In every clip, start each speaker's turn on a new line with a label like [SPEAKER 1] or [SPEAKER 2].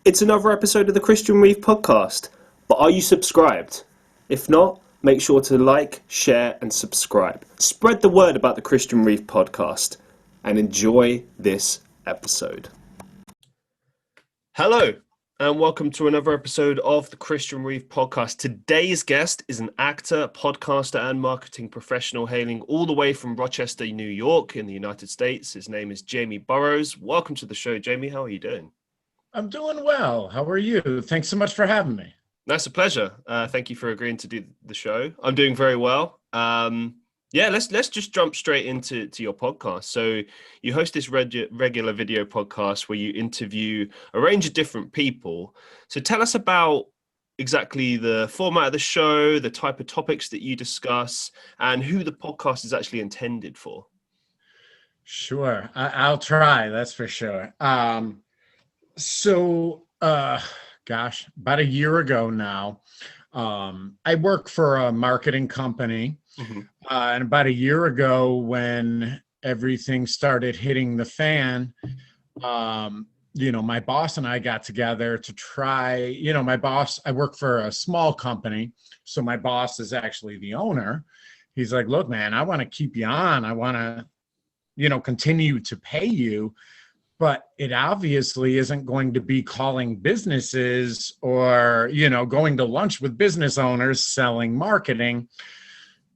[SPEAKER 1] It's another episode of the Christian Reeve Podcast, but are you subscribed? If not, make sure to like, share and subscribe. Spread the word about the Christian Reeve Podcast and enjoy this episode. Hello and welcome to another episode of the Christian Reeve Podcast. Today's guest is an actor, podcaster and marketing professional hailing all the way from Rochester, New York in the United States. His name is Jamie Burrows. Welcome to the show, Jamie. How are you doing?
[SPEAKER 2] I'm doing well. How are you? Thanks so much for having me.
[SPEAKER 1] That's a pleasure. Thank you for agreeing to do the show. I'm doing very well. Let's just jump straight into your podcast. So you host this regular video podcast where you interview a range of different people. So tell us about exactly the format of the show, the type of topics that you discuss, and who the podcast is actually intended for.
[SPEAKER 2] Sure. I'll try. That's for sure. About a year ago now, I work for a marketing company. Mm-hmm. And about a year ago, when everything started hitting the fan, my boss and I got together to try, I work for a small company. So my boss is actually the owner. He's like, look, man, I want to keep you on. I want to, continue to pay you. But it obviously isn't going to be calling businesses or, going to lunch with business owners selling marketing.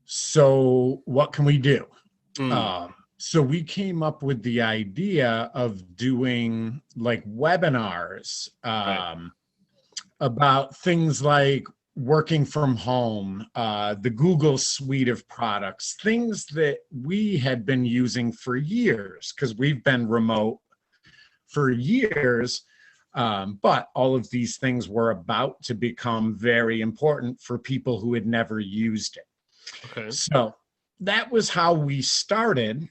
[SPEAKER 2] So what can we do? So we came up with the idea of doing like webinars about things like working from home, the Google suite of products, things that we had been using for years because we've been remote for years, but all of these things were about to become very important for people who had never used it. Okay. So that was how we started.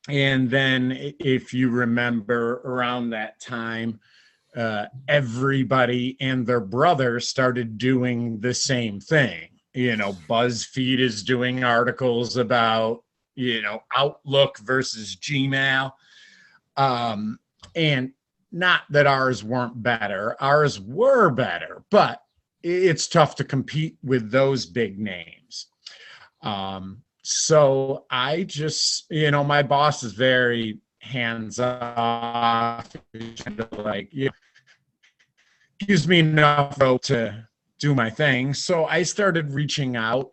[SPEAKER 2] And then if you remember around that time, everybody and their brother started doing the same thing. BuzzFeed is doing articles about, Outlook versus Gmail. And not that ours weren't better, ours were better, but it's tough to compete with those big names. So I just, my boss is very hands-off, gives me enough rope to do my thing. So I started reaching out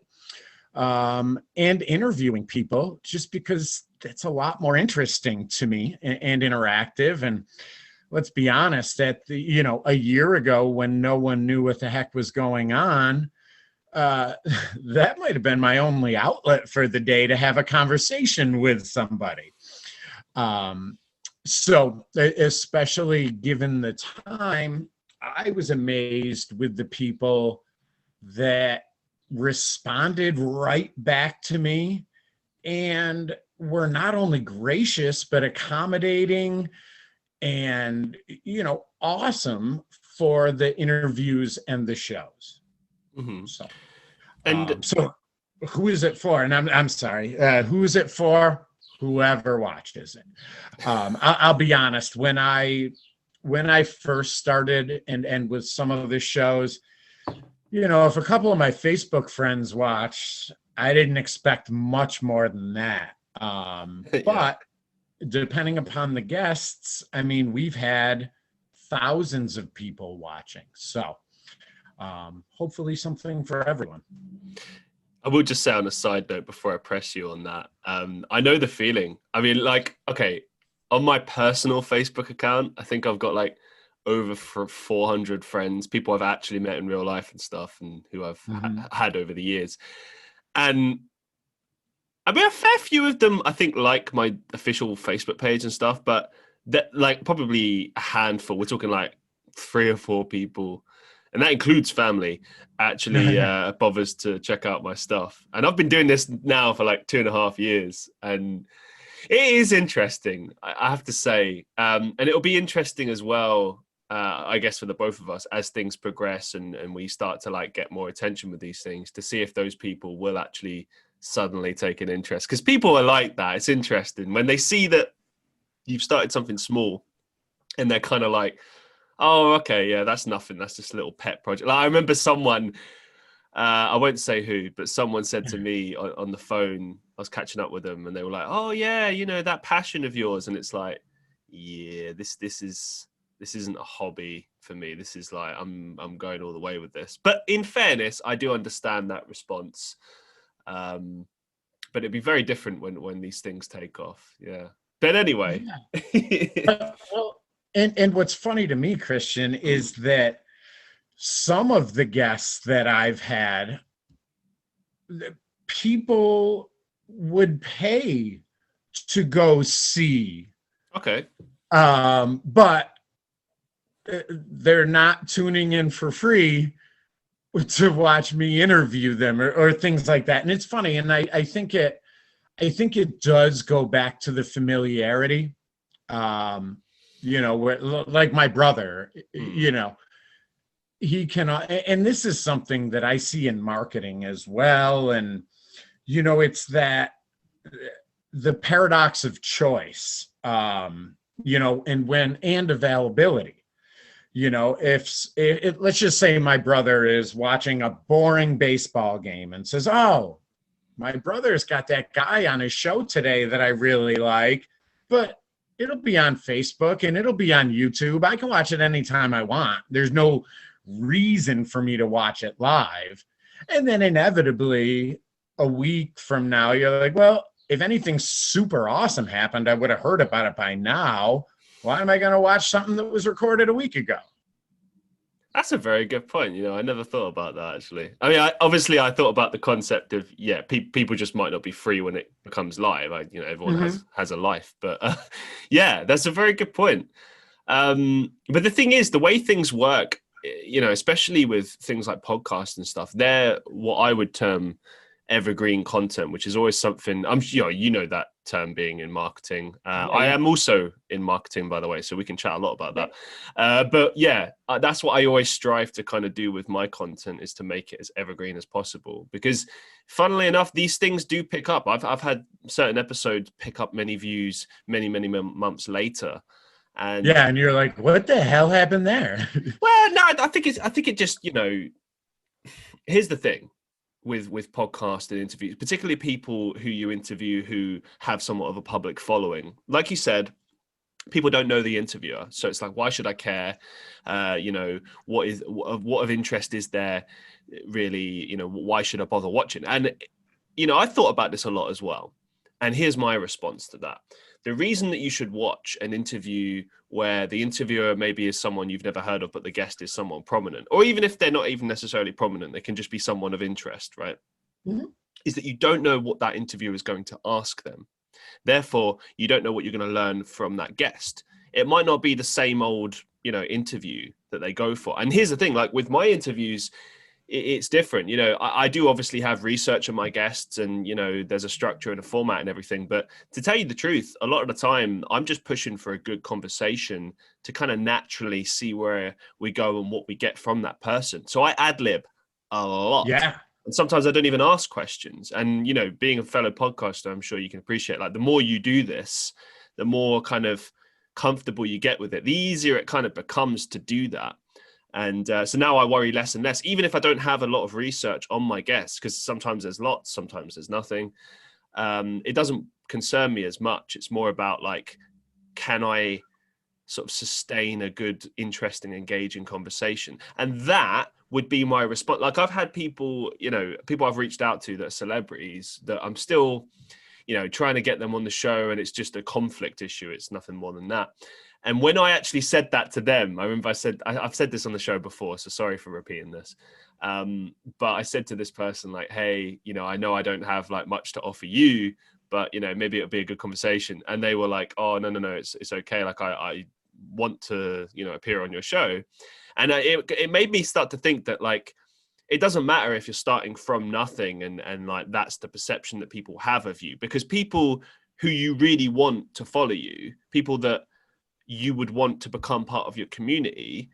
[SPEAKER 2] and interviewing people just because it's a lot more interesting to me and interactive. And let's be honest, a year ago when no one knew what the heck was going on, that might have been my only outlet for the day to have a conversation with somebody. So especially given the time, I was amazed with the people that responded right back to me and were not only gracious, but accommodating and, awesome for the interviews and the shows. Mm-hmm. So who is it for? And I'm sorry, who is it for? Whoever watches it. I'll be honest, when I first started and with some of the shows, if a couple of my Facebook friends watched, I didn't expect much more than that. But depending upon the guests, we've had thousands of people watching. So hopefully something for everyone.
[SPEAKER 1] I will just say on a side note before I press you on that. I know the feeling. On my personal Facebook account, I think I've got over 400 friends, people I've actually met in real life and stuff, and who I've had over the years. And a fair few of them, I think, like my official Facebook page and stuff, but that probably a handful. We're talking 3 or 4 people, and that includes family, actually bothers to check out my stuff. And I've been doing this now for 2.5 years, and it is interesting, I have to say. And it'll be interesting as well, I guess, for the both of us as things progress and we start to get more attention with these things, to see if those people will actually suddenly take an interest, because people are like that. It's interesting when they see that you've started something small and they're kind of Oh, okay. Yeah, that's nothing. That's just a little pet project. Like, I remember someone, I won't say who, but someone said to me on the phone, I was catching up with them and they were like, oh yeah, you know, that passion of yours. And it's like, yeah, this isn't a hobby for me. This is like, I'm going all the way with this. But in fairness, I do understand that response. But it'd be very different when these things take off. Yeah. But anyway.
[SPEAKER 2] Yeah. Well, and what's funny to me, Christian, is that some of the guests that I've had, people would pay to go see.
[SPEAKER 1] Okay.
[SPEAKER 2] But they're not tuning in for free to watch me interview them or things like that. And it's funny. And I think it does go back to the familiarity. You know, where, like my brother, you know, he can, and this is something that I see in marketing as well. And, you know, it's that the paradox of choice, you know, and availability. You know, if let's just say my brother is watching a boring baseball game and says, oh, my brother's got that guy on his show today that I really like, but it'll be on Facebook and it'll be on YouTube. I can watch it anytime I want. There's no reason for me to watch it live. And then inevitably a week from now, you're like, well, if anything super awesome happened, I would have heard about it by now. Why am I going to watch something that was recorded a week ago?
[SPEAKER 1] That's a very good point. You know, I never thought about that, actually. I mean, I thought about the concept of, people just might not be free when it becomes live. Everyone has a life. But yeah, that's a very good point. But the thing is, the way things work, you know, especially with things like podcasts and stuff, they're what I would term evergreen content, which is always something you know that term being in marketing. I am also in marketing, by the way, so we can chat a lot about that. But yeah, that's what I always strive to kind of do with my content, is to make it as evergreen as possible, because funnily enough, these things do pick up. I've had certain episodes pick up many views many months later. And
[SPEAKER 2] yeah, and you're like, what the hell happened there?
[SPEAKER 1] Well, no, I think it just, you know, here's the thing with podcast and interviews, particularly people who you interview who have somewhat of a public following. Like you said, people don't know the interviewer, so it's like, why should I care? You know, what of interest is there really? You know, why should I bother watching? And you know, I thought about this a lot as well, and here's my response to that. The reason that you should watch an interview where the interviewer maybe is someone you've never heard of, but the guest is someone prominent, or even if they're not even necessarily prominent, they can just be someone of interest, right? Mm-hmm. Is that you don't know what that interviewer is going to ask them. Therefore, you don't know what you're going to learn from that guest. It might not be the same old, you know, interview that they go for. And here's the thing, like with my interviews, it's different. You know, I do obviously have research on my guests, and, you know, there's a structure and a format and everything. But to tell you the truth, a lot of the time I'm just pushing for a good conversation to kind of naturally see where we go and what we get from that person. So I ad lib a lot.
[SPEAKER 2] Yeah.
[SPEAKER 1] And sometimes I don't even ask questions. And, you know, being a fellow podcaster, I'm sure you can appreciate, like, the more you do this, the more kind of comfortable you get with it, the easier it kind of becomes to do that. And so now I worry less and less, even if I don't have a lot of research on my guests, because sometimes there's lots, sometimes there's nothing. It doesn't concern me as much. It's more about, like, can I sort of sustain a good, interesting, engaging conversation? And that would be my response. Like, I've had people, you know, people I've reached out to that are celebrities that I'm still, you know, trying to get them on the show, and it's just a conflict issue. It's nothing more than that. And when I actually said that to them, I remember I've said this on the show before, so sorry for repeating this. But I said to this person, like, hey, you know I don't have like much to offer you, but, you know, maybe it'll be a good conversation. And they were like, oh, no, it's okay. Like, I want to, you know, appear on your show. And it made me start to think that, like, it doesn't matter if you're starting from nothing and like that's the perception that people have of you, because people who you really want to follow you, people that you would want to become part of your community,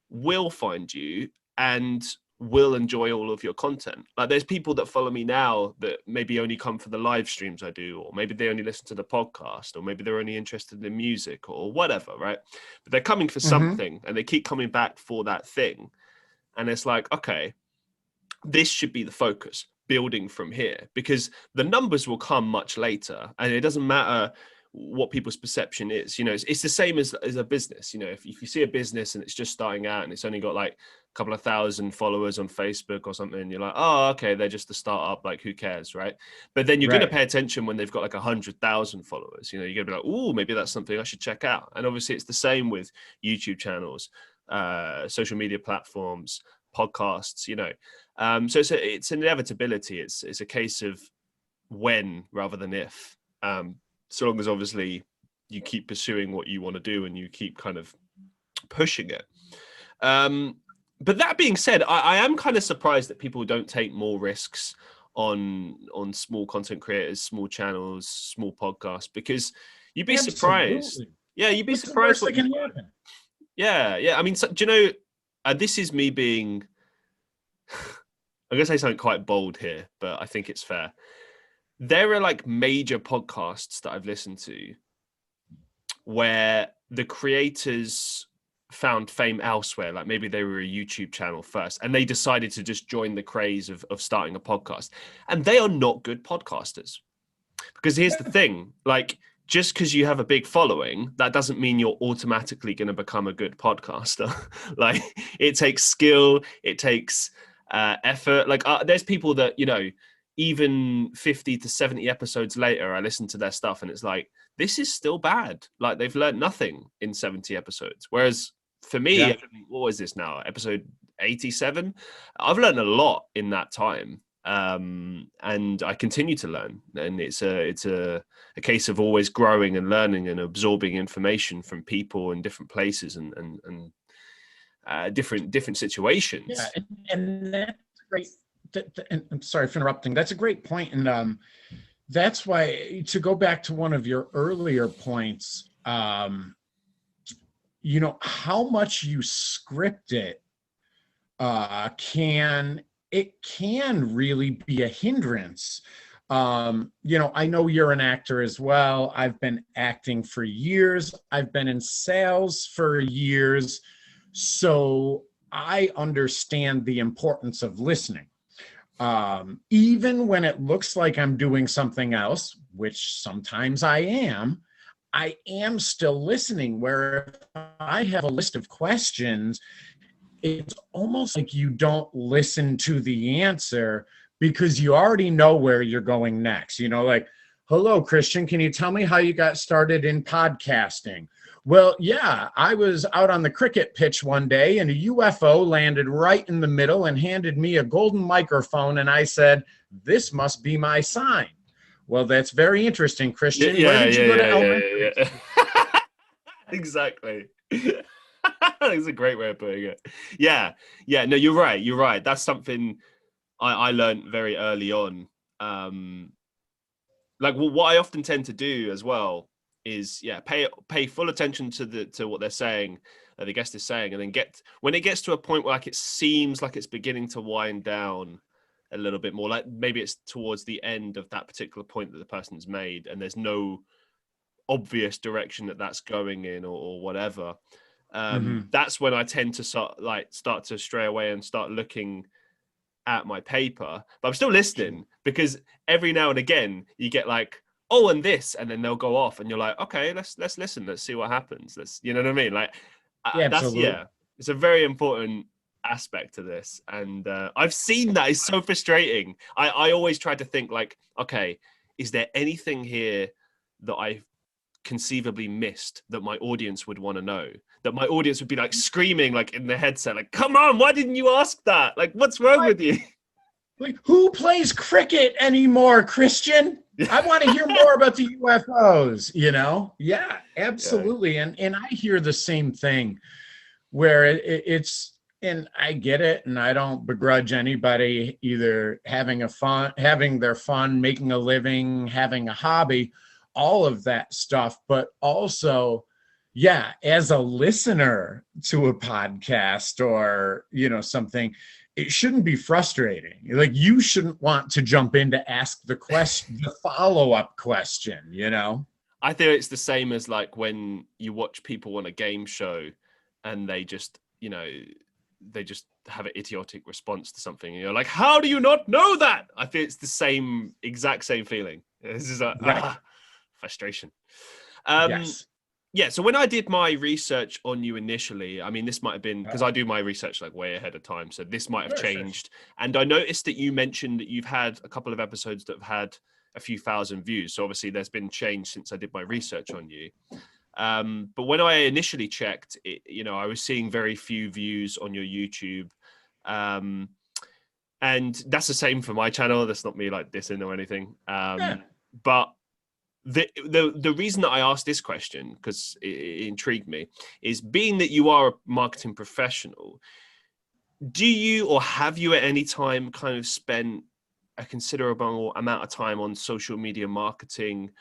[SPEAKER 1] will find you and will enjoy all of your content. Like there's people that follow me now that maybe only come for the live streams I do, or maybe they only listen to the podcast, or maybe they're only interested in music or whatever, right? But they're coming for something and they keep coming back for that thing. And it's like, okay, this should be the focus, building from here, because the numbers will come much later, and it doesn't matter what people's perception is. You know, it's the same as a business. You know, if you see a business and it's just starting out and it's only got like a couple of thousand followers on Facebook or something, and you're like, oh, okay, they're just a startup, like who cares, right? But then you're going to pay attention when they've got like 100,000 followers. You know, you're going to be like, oh, maybe that's something I should check out. And obviously it's the same with YouTube channels, social media platforms, podcasts, you know. So it's an inevitability. It's a case of when rather than if. So long as obviously you keep pursuing what you want to do and you keep kind of pushing it. But that being said, I am kind of surprised that people don't take more risks on small content creators, small channels, small podcasts, because you'd be surprised. Yeah, you'd be surprised what can happen. Yeah. I mean, so, do you know, this is me being, I'm going to say something quite bold here, but I think it's fair. There are like major podcasts that I've listened to where the creators found fame elsewhere. Like maybe they were a YouTube channel first and they decided to just join the craze of starting a podcast. And they are not good podcasters. Because here's the thing, like just because you have a big following, that doesn't mean you're automatically going to become a good podcaster. Like it takes skill, it takes effort. Like there's people that, you know, even 50 to 70 episodes later, I listen to their stuff and it's like, this is still bad. Like they've learned nothing in 70 episodes. Whereas for me, what is this now? Episode 87? I've learned a lot in that time. And I continue to learn. And it's a case of always growing and learning and absorbing information from people in different places and different situations.
[SPEAKER 2] Yeah, and that's great. And I'm sorry for interrupting. That's a great point. And that's why, to go back to one of your earlier points, you know, how much you script it can really be a hindrance. You know, I know you're an actor as well. I've been acting for years. I've been in sales for years. So I understand the importance of listening. Even when it looks like I'm doing something else, which sometimes I am still listening. Where if I have a list of questions, it's almost like you don't listen to the answer because you already know where you're going next. You know, like, hello, Christian, can you tell me how you got started in podcasting? Well, yeah, I was out on the cricket pitch one day and a UFO landed right in the middle and handed me a golden microphone. And I said, this must be my sign. Well, that's very interesting, Christian. Where did you go to elementary?
[SPEAKER 1] Yeah. Exactly. That's a great way of putting it. Yeah. No, you're right. That's something I learned very early on. Like what I often tend to do as well is pay full attention to what they're saying, the guest is saying, and then when it gets to a point where like it seems like it's beginning to wind down a little bit more, like maybe it's towards the end of that particular point that the person's made and there's no obvious direction that's going in or whatever. That's when I tend to start to stray away and start looking at my paper, but I'm still listening because every now and again you get like, oh, and this, and then they'll go off and you're like, okay, let's listen, let's see what happens. You know what I mean? Like, it's a very important aspect to this. And I've seen that. It's so frustrating. I always try to think like, okay, is there anything here that I've conceivably missed that my audience would want to know, that my audience would be like screaming like in the headset, like, come on, why didn't you ask that? Like, what's wrong with you?
[SPEAKER 2] Like, who plays cricket anymore, Christian? I want to hear more about the UFOs, you know? Yeah, absolutely. Yeah. And I hear the same thing where it's, and I get it, and I don't begrudge anybody either having their fun, making a living, having a hobby, all of that stuff. But also, yeah, as a listener to a podcast or, something, it shouldn't be frustrating. Like, you shouldn't want to jump in to ask the follow-up question.
[SPEAKER 1] I think it's the same as like when you watch people on a game show and they just have an idiotic response to something. And you're like, how do you not know that? I think it's the exact same feeling. This is like, frustration.
[SPEAKER 2] Yes.
[SPEAKER 1] Yeah, so when I did my research on you initially, I mean, this might have been because I do my research like way ahead of time, so this might have changed. And I noticed that you mentioned that you've had a couple of episodes that have had a few thousand views. So obviously there's been change since I did my research on you. But when I initially checked, I was seeing very few views on your YouTube. And that's the same for my channel. That's not me like dissing or anything. But the reason that I asked this question, because it intrigued me, is being that you are a marketing professional, do you or have you at any time kind of spent a considerable amount of time on social media marketing,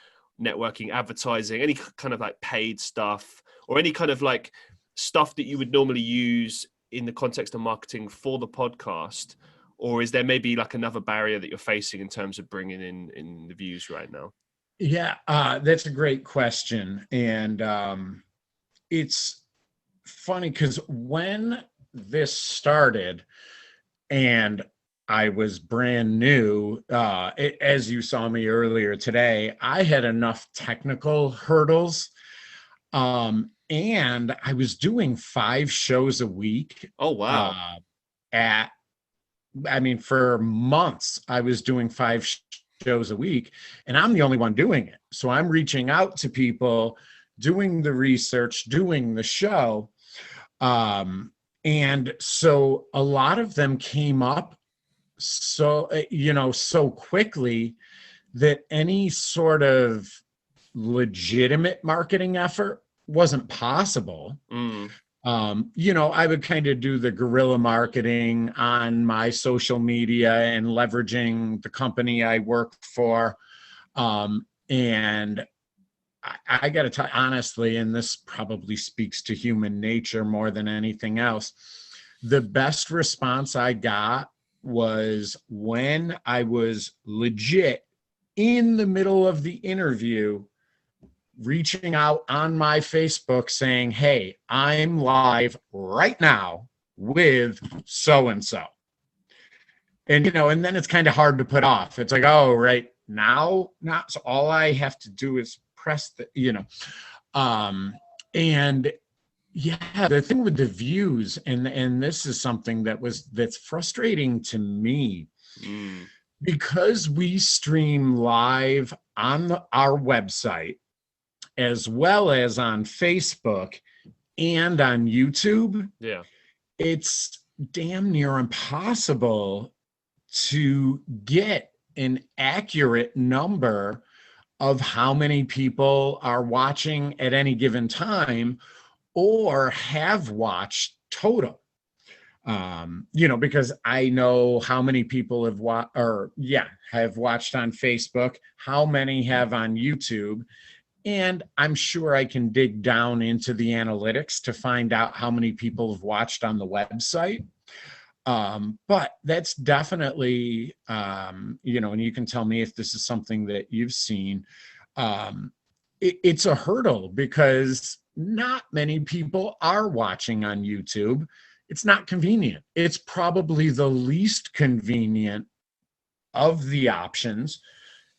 [SPEAKER 1] networking, advertising, any kind of like paid stuff, or any kind of like stuff that you would normally use in the context of marketing for the podcast? Or is there maybe like another barrier that you're facing in terms of bringing in the views right now?
[SPEAKER 2] Yeah, that's a great question. And it's funny because when this started and I was brand new, as you saw me earlier today, I had enough technical hurdles. And I was doing 5 shows a week.
[SPEAKER 1] Oh, wow.
[SPEAKER 2] For months, I was doing 5 shows a week, and I'm the only one doing it. So I'm reaching out to people, doing the research, doing the show. And so a lot of them came up so quickly that any sort of legitimate marketing effort wasn't possible. I would kind of do the guerrilla marketing on my social media and leveraging the company I work for. And I got to tell you honestly, and this probably speaks to human nature more than anything else, the best response I got was when I was legit in the middle of the interview, reaching out on my Facebook saying, hey, I'm live right now with so-and-so. And, and then it's kind of hard to put off. It's like, oh, right now, not so all I have to do is press the, and yeah, the thing with the views, and this is something that's frustrating to me, because we stream live on our website, as well as on Facebook and on YouTube.
[SPEAKER 1] Yeah.
[SPEAKER 2] It's damn near impossible to get an accurate number of how many people are watching at any given time or have watched total. Because I know how many people have watched on Facebook, how many have on YouTube. And I'm sure I can dig down into the analytics to find out how many people have watched on the website. But that's definitely, and you can tell me if this is something that you've seen. It's a hurdle because not many people are watching on YouTube. It's not convenient. It's probably the least convenient of the options.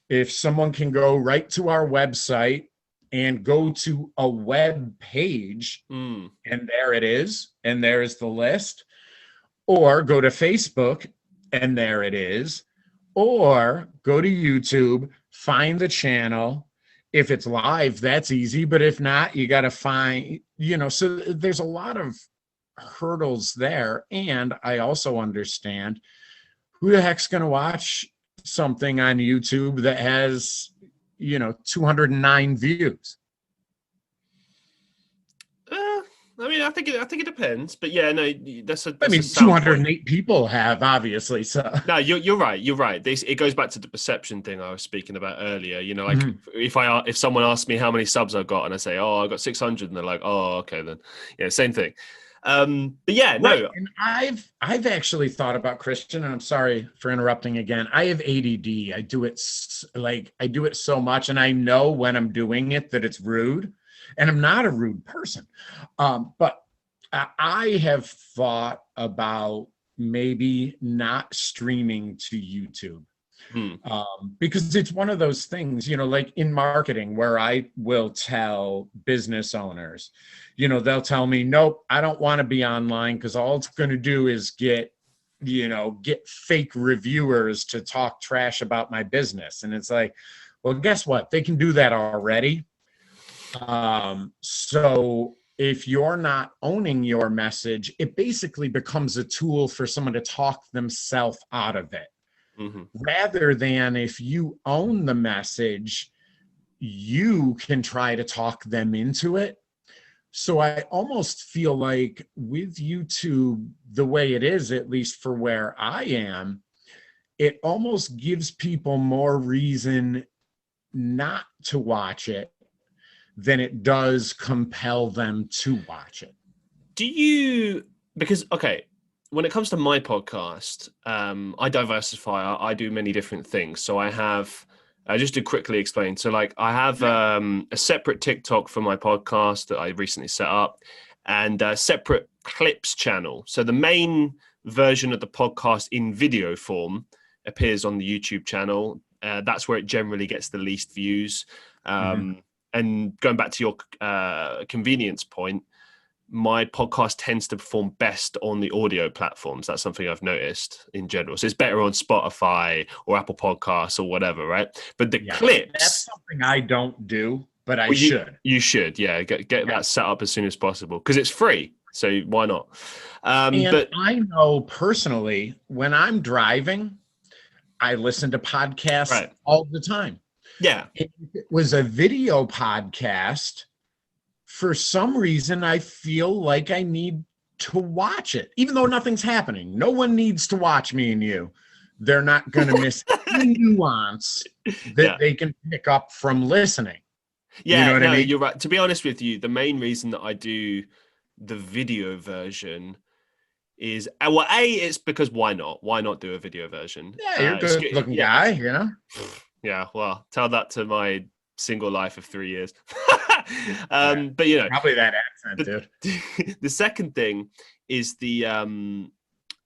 [SPEAKER 2] If someone can go right to our website and go to a web page, and there it is, and there's the list, or go to Facebook, and there it is, or go to YouTube, find the channel. If it's live, that's easy, but if not, you got to find, so there's a lot of hurdles there. And I also understand, who the heck's going to watch something on YouTube that has 209 views?
[SPEAKER 1] I mean, I think it depends, but yeah, no, that's a
[SPEAKER 2] 208 people have, obviously. So
[SPEAKER 1] no, you're right. You're right. It goes back to the perception thing I was speaking about earlier. You know, like if someone asks me how many subs I've got and I say, oh, I got 600, and they're like, oh, okay, then yeah, same thing. But yeah, no.
[SPEAKER 2] Right. And I've actually thought about, Christian, and I'm sorry for interrupting again. I have ADD. I do it so much, and I know when I'm doing it that it's rude, and I'm not a rude person. But I have thought about maybe not streaming to YouTube. Because it's one of those things, you know, like in marketing, where I will tell business owners, you know, they'll tell me, nope, I don't want to be online because all it's going to do is get fake reviewers to talk trash about my business. And it's like, well, guess what? They can do that already. So if you're not owning your message, it basically becomes a tool for someone to talk themselves out of it. Rather than if you own the message, you can try to talk them into it. So I almost feel like with YouTube, the way it is, at least for where I am, it almost gives people more reason not to watch it than it does compel them to watch it.
[SPEAKER 1] Okay, when it comes to my podcast, I diversify. I do many different things. So I have, just to quickly explain. So like I have a separate TikTok for my podcast that I recently set up, and a separate clips channel. So the main version of the podcast in video form appears on the YouTube channel. That's where it generally gets the least views. And going back to your convenience point, my podcast tends to perform best on the audio platforms. That's something I've noticed in general. So it's better on Spotify or Apple Podcasts or whatever, right? But the clips...
[SPEAKER 2] That's something I don't do, but I should.
[SPEAKER 1] You should, yeah. Get that set up as soon as possible because it's free. So why not?
[SPEAKER 2] But I know personally, when I'm driving, I listen to podcasts all the time.
[SPEAKER 1] Yeah.
[SPEAKER 2] If it was a video podcast, for some reason, I feel like I need to watch it, even though nothing's happening. No one needs to watch me and you. They're not going to miss any nuance that they can pick up from listening.
[SPEAKER 1] Yeah,
[SPEAKER 2] you know what I mean?
[SPEAKER 1] You're right. To be honest with you, the main reason that I do the video version is, well, it's because why not? Why not do a video version?
[SPEAKER 2] Yeah, you're a good-looking guy, you know?
[SPEAKER 1] Yeah, well, tell that to my single life of 3 years. But you know,
[SPEAKER 2] probably that accent,
[SPEAKER 1] dude. The second thing is the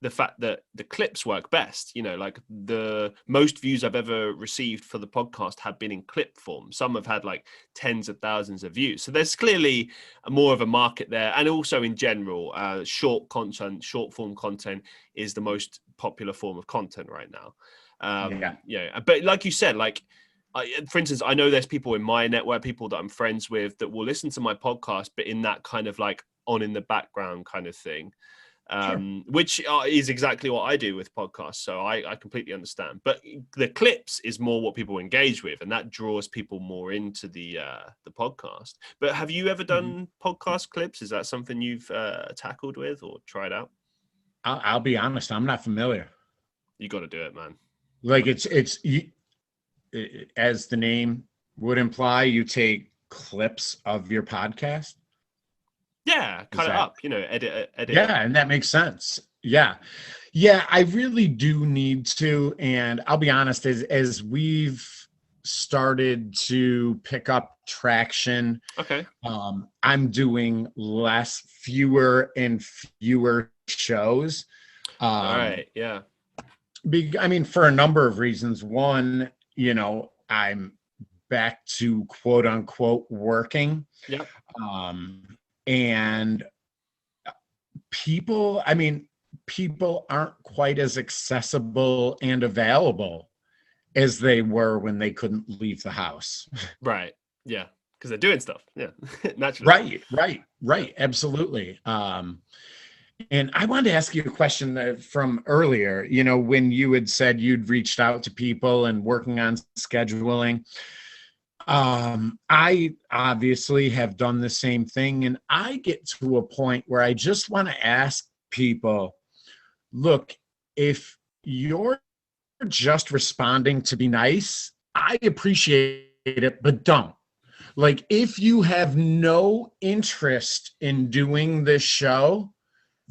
[SPEAKER 1] fact that the clips work best. You know, like the most views I've ever received for the podcast have been in clip form. Some have had like tens of thousands of views. So there's clearly more of a market there. And also in general, short form content is the most popular form of content right now. But like you said, like, for instance, I know there's people in my network, people that I'm friends with, that will listen to my podcast, but in that kind of like on in the background kind of thing, which is exactly what I do with podcasts. So I completely understand. But the clips is more what people engage with, and that draws people more into the podcast. But have you ever done podcast clips? Is that something you've tackled with or tried out?
[SPEAKER 2] I'll be honest, I'm not familiar.
[SPEAKER 1] You got to do it, man.
[SPEAKER 2] Like it's as the name would imply, you take clips of your podcast.
[SPEAKER 1] Yeah, cut it up, you know, edit.
[SPEAKER 2] Yeah, and that makes sense. Yeah, I really do need to. And I'll be honest, as we've started to pick up traction, I'm doing fewer and fewer shows.
[SPEAKER 1] All right, yeah.
[SPEAKER 2] I mean, for a number of reasons. One, you know, I'm back to quote unquote working.
[SPEAKER 1] Yeah.
[SPEAKER 2] And people aren't quite as accessible and available as they were when they couldn't leave the house.
[SPEAKER 1] Right. Yeah. Because they're doing stuff. Yeah. Naturally.
[SPEAKER 2] Right. Absolutely. And I wanted to ask you a question from earlier, you know, when you had said you'd reached out to people and working on scheduling. I obviously have done the same thing, and I get to a point where I just want to ask people, look, if you're just responding to be nice, I appreciate it, but don't. Like, if you have no interest in doing this show,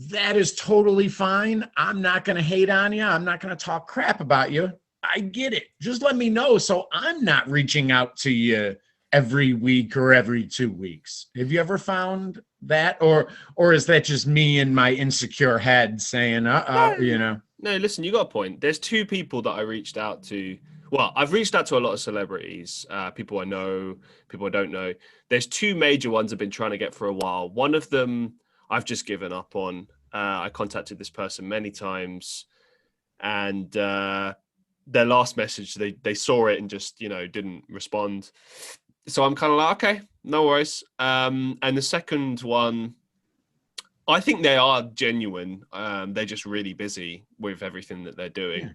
[SPEAKER 2] that is totally fine. I'm not going to hate on you. I'm not going to talk crap about you. I get it. Just let me know so I'm not reaching out to you every week or every 2 weeks. Have you ever found that? Or is that just me in my insecure head saying,
[SPEAKER 1] No, listen, you got a point. There's two people that I reached out to. Well, I've reached out to a lot of celebrities, people I know, people I don't know. There's two major ones I've been trying to get for a while. One of them I've just given up on. I contacted this person many times, and their last message, they saw it and just, didn't respond. So I'm kind of like, okay, no worries. And the second one, I think they are genuine. They're just really busy with everything that they're doing. Yeah.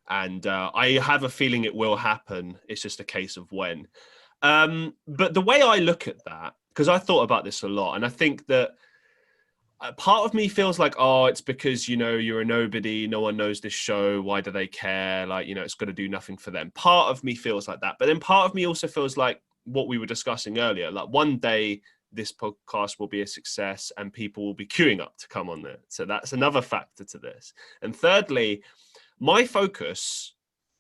[SPEAKER 1] And I have a feeling it will happen. It's just a case of when. But the way I look at that, because I thought about this a lot, and I think that part of me feels like, oh, it's because, you're a nobody. No one knows this show. Why do they care? Like, it's got to do nothing for them. Part of me feels like that. But then part of me also feels like what we were discussing earlier, like one day this podcast will be a success and people will be queuing up to come on there. So that's another factor to this. And thirdly, my focus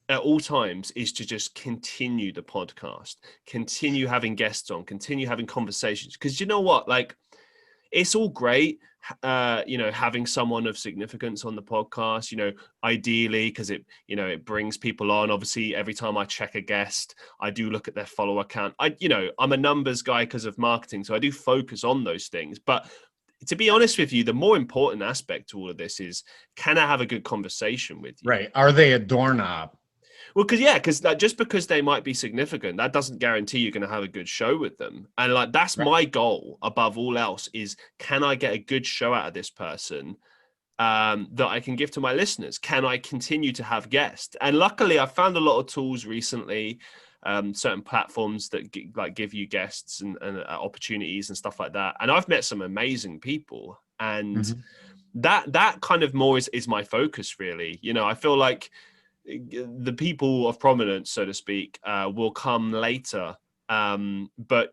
[SPEAKER 1] at all times is to just continue the podcast, continue having guests on, continue having conversations. Because you know what, like, it's all great, having someone of significance on the podcast, ideally, because it brings people on. Obviously, every time I check a guest, I do look at their follower count. I'm a numbers guy because of marketing, so I do focus on those things. But to be honest with you, the more important aspect to all of this is, can I have a good conversation with you?
[SPEAKER 2] Right. Are they a doorknob?
[SPEAKER 1] Well, because just because they might be significant, that doesn't guarantee you're going to have a good show with them. And like, that's right. My goal above all else is, can I get a good show out of this person that I can give to my listeners? Can I continue to have guests? And luckily, I've found a lot of tools recently, certain platforms that give you guests and opportunities and stuff like that. And I've met some amazing people, and that kind of more is my focus, really. I feel like the people of prominence, so to speak, will come later. But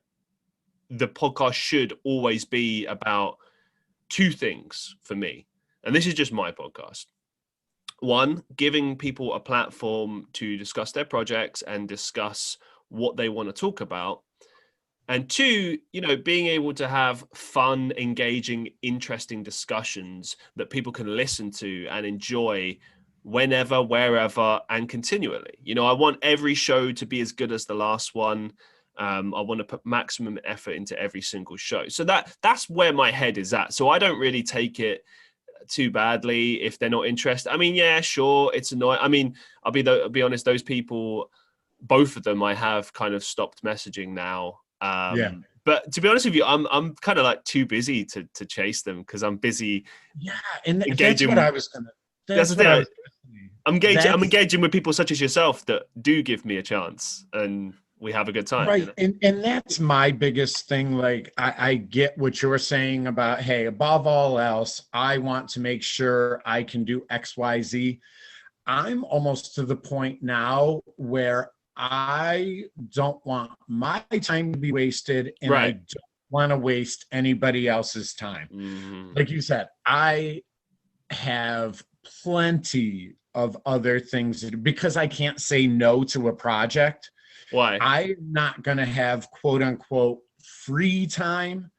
[SPEAKER 1] the podcast should always be about two things for me. And this is just my podcast. One, giving people a platform to discuss their projects and discuss what they want to talk about. And two, being able to have fun, engaging, interesting discussions that people can listen to and enjoy whenever, wherever, and continually. I want every show to be as good as the last one. I want to put maximum effort into every single show. So that's where my head is at. So I don't really take it too badly if they're not interested. I mean, yeah, sure, it's annoying. I mean, I'll be honest, those people, both of them, I have kind of stopped messaging now. But to be honest with you, I'm kind of like too busy to chase them, because I'm busy.
[SPEAKER 2] Yeah, and engaging. That's what I was gonna.
[SPEAKER 1] That's the thing. I'm engaging with people such as yourself that do give me a chance, and we have a good time.
[SPEAKER 2] Right. And that's my biggest thing. Like, I get what you're saying about, hey, above all else, I want to make sure I can do X, Y, Z. I'm almost to the point now where I don't want my time to be wasted, and right. I don't want to waste anybody else's time. Mm-hmm. Like you said, I have plenty of other things to do, because I can't say no to a project.
[SPEAKER 1] Why?
[SPEAKER 2] I'm not going to have quote unquote free time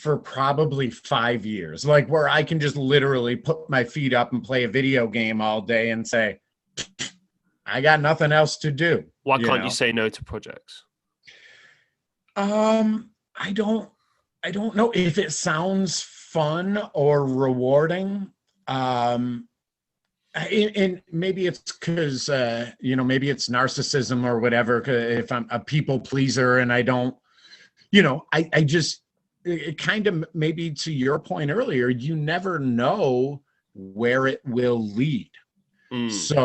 [SPEAKER 2] for probably 5 years, like where I can just literally put my feet up and play a video game all day and say, I got nothing else to do.
[SPEAKER 1] Why can't you say no to projects?
[SPEAKER 2] I don't know if it sounds fun or rewarding. And maybe it's because, maybe it's narcissism or whatever. If I'm a people pleaser and I don't, I just, it kind of, maybe to your point earlier, you never know where it will lead. So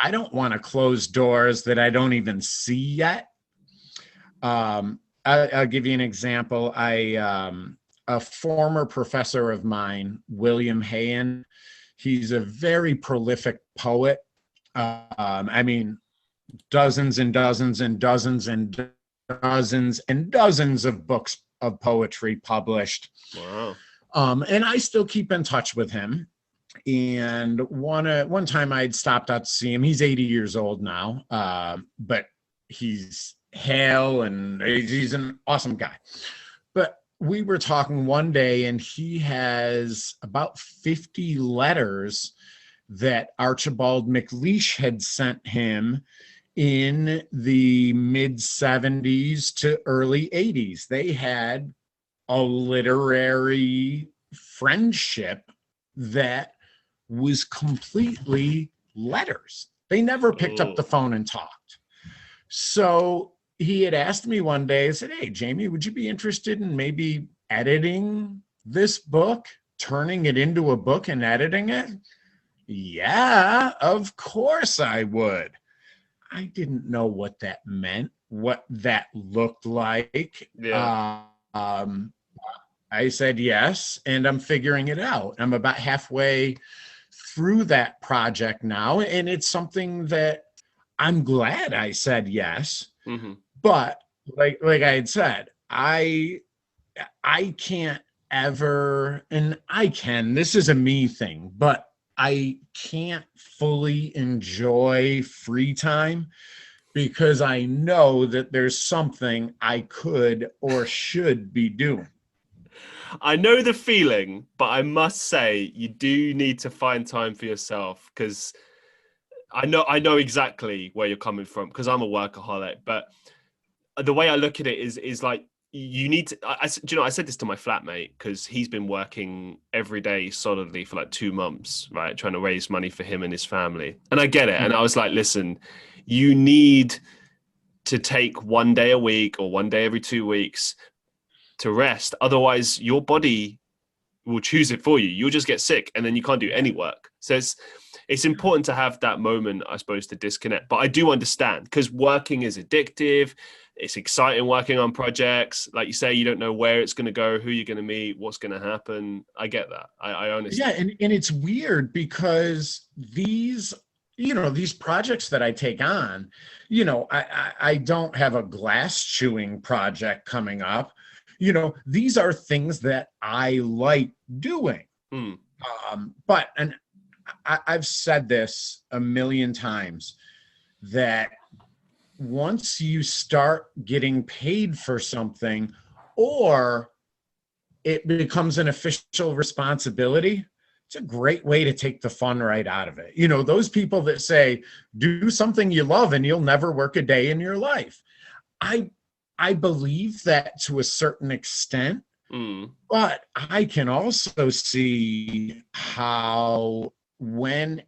[SPEAKER 2] I don't want to close doors that I don't even see yet. I'll give you an example. A former professor of mine, William Hayen, he's a very prolific poet. I mean, dozens and dozens and dozens and dozens and dozens of books of poetry published.
[SPEAKER 1] Wow.
[SPEAKER 2] And I still keep in touch with him. And one time I'd stopped out to see him. He's 80 years old now, but he's hale and he's an awesome guy. But we were talking one day, and he has about 50 letters that Archibald MacLeish had sent him in the mid 70s to early 80s. They had a literary friendship that was completely letters. They never picked up the phone and talked. So he had asked me one day, I said, "Hey, Jamie, would you be interested in maybe editing this book, turning it into a book and editing it?" Yeah, of course I would. I didn't know what that meant, what that looked like.
[SPEAKER 1] Yeah.
[SPEAKER 2] I said yes, and I'm figuring it out. I'm about halfway through that project now, and it's something that I'm glad I said yes.
[SPEAKER 1] Mm-hmm.
[SPEAKER 2] But like I had said, I can't ever, and I can, this is a me thing, but I can't fully enjoy free time because I know that there's something I could or should be doing.
[SPEAKER 1] I know the feeling, but I must say you do need to find time for yourself, because I know exactly where you're coming from, because I'm a workaholic. But the way I look at it is like, you need to, I said this to my flatmate, because he's been working every day solidly for like 2 months, right? Trying to raise money for him and his family. And I get it. And I was like, listen, you need to take 1 day a week or 1 day every 2 weeks to rest. Otherwise, your body will choose it for you. You'll just get sick, and then you can't do any work. So it's important to have that moment, I suppose, to disconnect. But I do understand, because working is addictive. It's exciting working on projects. Like you say, you don't know where it's going to go, who you're going to meet, what's going to happen. I get that. I understand.
[SPEAKER 2] Yeah, and it's weird because these projects that I take on, I don't have a glass chewing project coming up. These are things that I like doing. But I've said this a million times, that once you start getting paid for something, or it becomes an official responsibility, it's a great way to take the fun right out of it. Those people that say, do something you love and you'll never work a day in your life. I believe that to a certain extent, but I can also see how when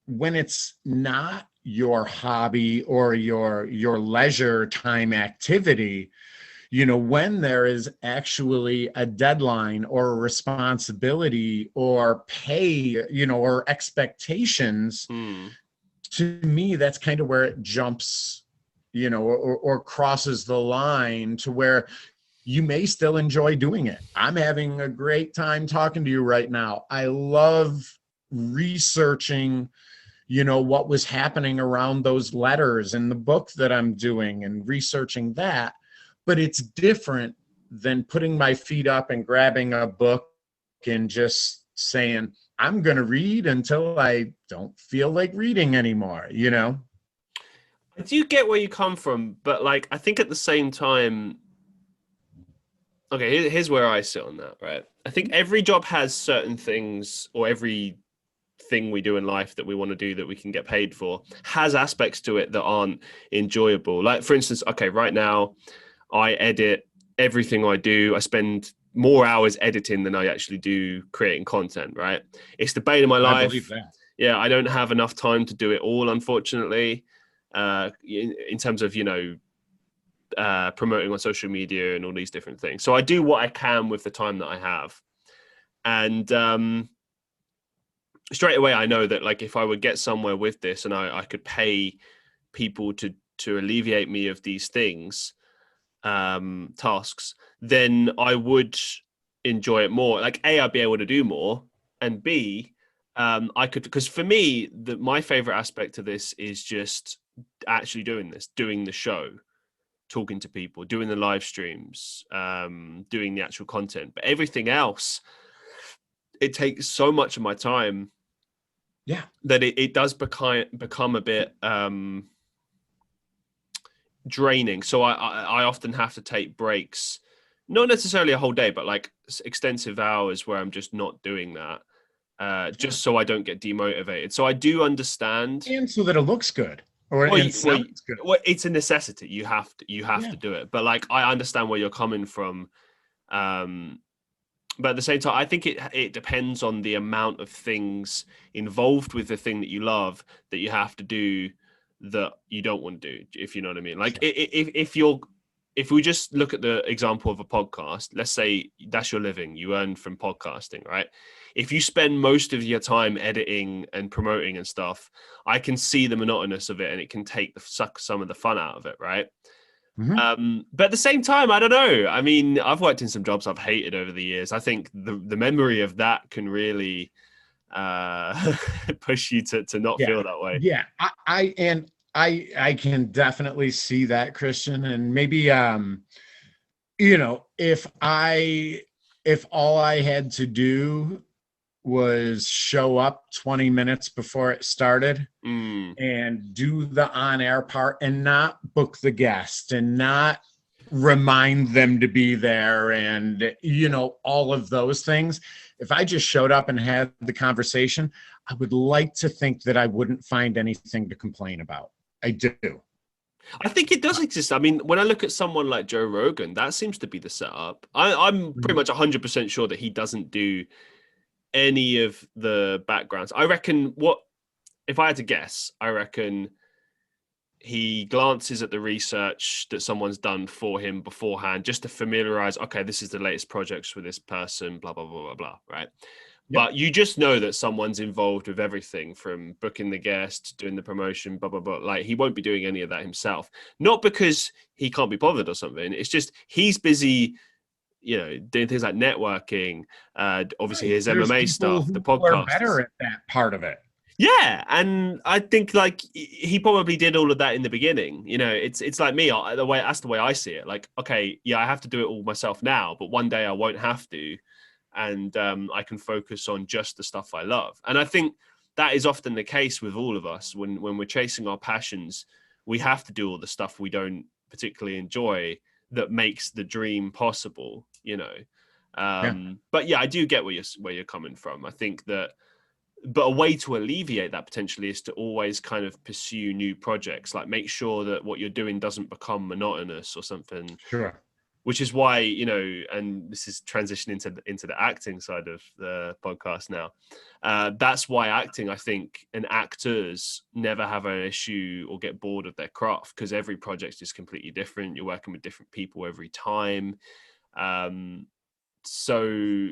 [SPEAKER 2] it's not your hobby or your leisure time activity, when there is actually a deadline or a responsibility or pay, or expectations, to me, that's kind of where it jumps, or crosses the line to where you may still enjoy doing it. I'm having a great time talking to you right now. I love researching, what was happening around those letters in the book that I'm doing and researching that. But it's different than putting my feet up and grabbing a book and just saying, I'm going to read until I don't feel like reading anymore,
[SPEAKER 1] I do get where you come from, but like, I think at the same time, okay, here's where I sit on that, right? I think every job has certain things, or every thing we do in life that we want to do that we can get paid for has aspects to it that aren't enjoyable. Like, for instance, okay, right now I edit everything I do. I spend more hours editing than I actually do creating content, right? It's the bane of my life.
[SPEAKER 2] I believe that.
[SPEAKER 1] Yeah, I don't have enough time to do it all, unfortunately, in terms of, promoting on social media and all these different things. So I do what I can with the time that I have. And straight away, I know that, like, if I would get somewhere with this and I could pay people to alleviate me of these things, tasks, then I would enjoy it more. Like A, I'd be able to do more, and B, I could, because for me, my favorite aspect of this is just actually doing the show, talking to people, doing the live streams, doing the actual content. But everything else, it takes so much of my time, that it does become a bit draining. So I often have to take breaks, not necessarily a whole day, but like extensive hours where I'm just not doing that, just so I don't get demotivated. So I do understand,
[SPEAKER 2] and so that it looks good, sounds good.
[SPEAKER 1] Well, it's a necessity. You have to do it. But like, I understand where you're coming from. But at the same time, I think it depends on the amount of things involved with the thing that you love that you have to do that you don't want to do, if you know what I mean. Like, sure. If we just look at the example of a podcast, let's say that's your living, you earn from podcasting, right? If you spend most of your time editing and promoting and stuff, I can see the monotonous of it, and it can suck some of the fun out of it, right? Mm-hmm. But at the same time, I don't know. I mean, I've worked in some jobs I've hated over the years. I think the memory of that can really push you to not feel that way.
[SPEAKER 2] Yeah, I can definitely see that, Christian. And maybe if all I had to do was show up 20 minutes before it started and do the on-air part and not book the guest and not remind them to be there and, all of those things. If I just showed up and had the conversation, I would like to think that I wouldn't find anything to complain about. I do.
[SPEAKER 1] I think it does exist. I mean, when I look at someone like Joe Rogan, that seems to be the setup. I'm pretty much 100% sure that he doesn't do any of the backgrounds. I reckon, if I had to guess, I reckon he glances at the research that someone's done for him beforehand, just to familiarize, okay, this is the latest projects with this person, blah, blah, blah, blah, blah, right? Yep. But you just know that someone's involved with everything from booking the guest, doing the promotion, blah, blah, blah. Like, he won't be doing any of that himself. Not because he can't be bothered or something. It's just he's busy, doing things like networking, obviously his MMA stuff, the podcast.
[SPEAKER 2] Are better at that part of it.
[SPEAKER 1] Yeah, and I think like he probably did all of that in the beginning. It's like me. That's the way I see it. Like, okay, yeah, I have to do it all myself now, but one day I won't have to, and I can focus on just the stuff I love. And I think that is often the case with all of us when we're chasing our passions. We have to do all the stuff we don't particularly enjoy that makes the dream possible. But yeah, I do get where you're coming from. I think that. But a way to alleviate that potentially is to always kind of pursue new projects, like make sure that what you're doing doesn't become monotonous or something.
[SPEAKER 2] Sure.
[SPEAKER 1] Which is why, and this is transitioning into the acting side of the podcast now. That's why acting, I think, and actors never have an issue or get bored of their craft, because every project is completely different. You're working with different people every time. So...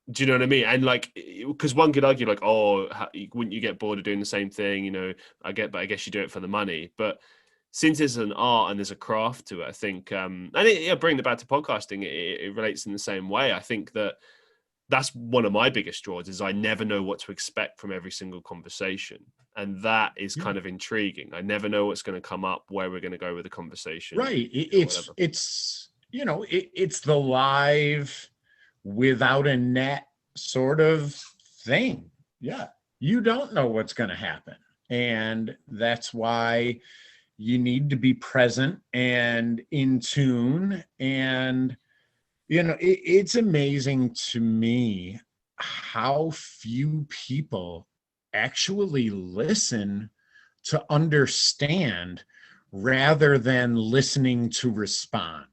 [SPEAKER 1] Do you know what I mean? And like, because one could argue like, wouldn't you get bored of doing the same thing? But I guess you do it for the money. But since it's an art and there's a craft to it, I think, bringing it back to podcasting, it relates in the same way. I think that's one of my biggest draws is I never know what to expect from every single conversation. And that is kind of intriguing. I never know what's going to come up, where we're going to go with the conversation.
[SPEAKER 2] Right. It's the live without a net sort of thing. Yeah. You don't know what's going to happen. And that's why you need to be present and in tune. And, it's amazing to me how few people actually listen to understand rather than listening to respond.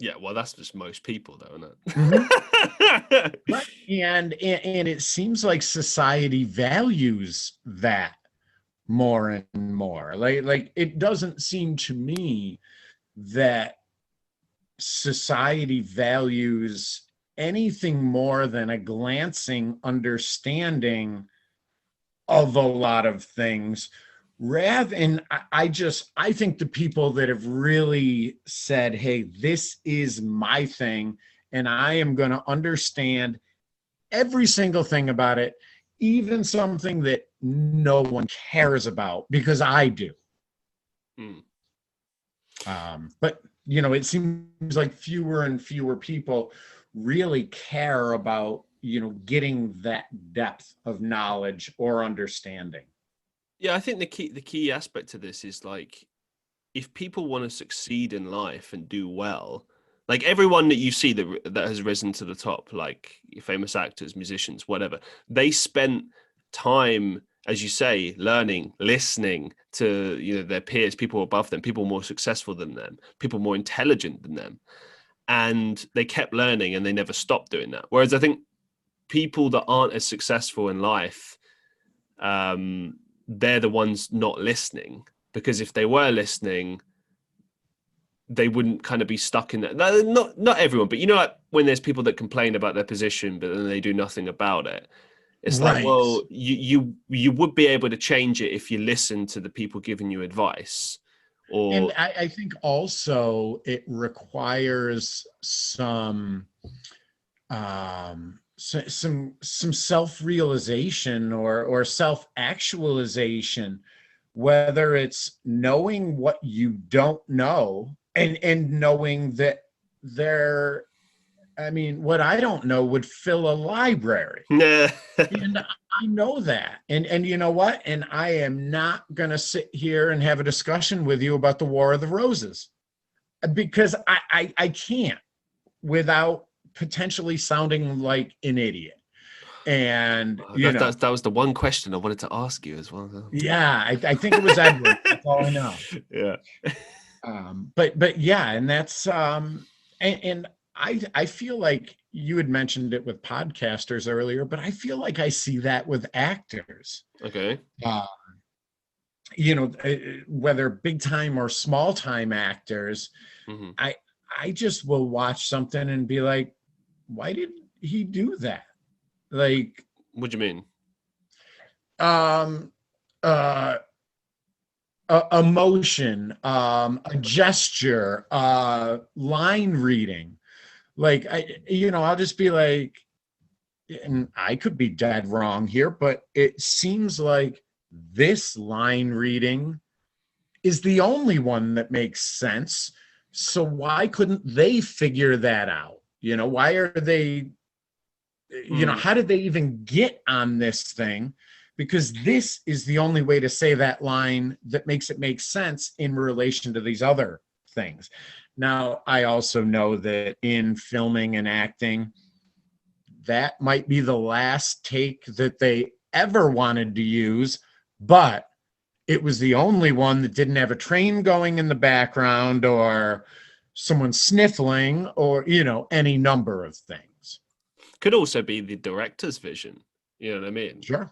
[SPEAKER 1] Yeah, well, that's just most people, though, isn't it?
[SPEAKER 2] Mm-hmm. Right. And it seems like society values that more and more. Like it doesn't seem to me that society values anything more than a glancing understanding of a lot of things And I think the people that have really said, hey, this is my thing, and I am going to understand every single thing about it, even something that no one cares about, because I do. But, it seems like fewer and fewer people really care about, getting that depth of knowledge or understanding.
[SPEAKER 1] Yeah, I think the key aspect to this is like, if people want to succeed in life and do well, like everyone that you see that has risen to the top, like famous actors, musicians, whatever, they spent time, as you say, learning, listening to their peers, people above them, people more successful than them, people more intelligent than them, and they kept learning and they never stopped doing that. Whereas I think people that aren't as successful in life, they're the ones not listening, because if they were listening, they wouldn't kind of be stuck in that. Not everyone, but like when there's people that complain about their position, but then they do nothing about it. It's
[SPEAKER 2] Right.
[SPEAKER 1] Like, well, you would be able to change it if you listen to the people giving you advice.
[SPEAKER 2] And I think also it requires some self-realization or self-actualization, whether it's knowing what you don't know and knowing that what I don't know would fill a library. And I know that. And you know what? And I am not going to sit here and have a discussion with you about the War of the Roses, because I can't, without potentially sounding like an idiot. And
[SPEAKER 1] that was the one question I wanted to ask you as well.
[SPEAKER 2] Yeah, I think it was Edward. That's all I know.
[SPEAKER 1] Yeah.
[SPEAKER 2] But yeah, and that's and I feel like you had mentioned it with podcasters earlier, but I feel like I see that with actors.
[SPEAKER 1] Okay.
[SPEAKER 2] Whether big time or small time actors,
[SPEAKER 1] mm-hmm.
[SPEAKER 2] I just will watch something and be like, why did he do that? Like,
[SPEAKER 1] what do you mean?
[SPEAKER 2] Emotion, a gesture, line reading. Like, I'll just be like, and I could be dead wrong here, but it seems like this line reading is the only one that makes sense. So why couldn't they figure that out? Why are they, how did they even get on this thing? Because this is the only way to say that line that makes it make sense in relation to these other things. Now, I also know that in filming and acting, that might be the last take that they ever wanted to use, but it was the only one that didn't have a train going in the background or someone sniffling or, any number of things.
[SPEAKER 1] Could also be the director's vision. You know what I mean?
[SPEAKER 2] Sure.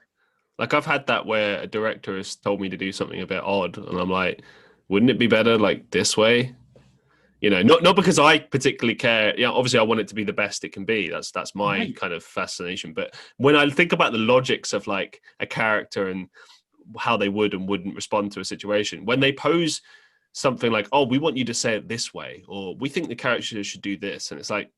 [SPEAKER 1] Like, I've had that where a director has told me to do something a bit odd, and I'm like, wouldn't it be better like this way? Not because I particularly care. Obviously I want it to be the best it can be. That's my kind of fascination. But when I think about the logics of like a character and how they would and wouldn't respond to a situation, when they pose something like, oh, we want you to say it this way, or we think the character should do this, and it's like,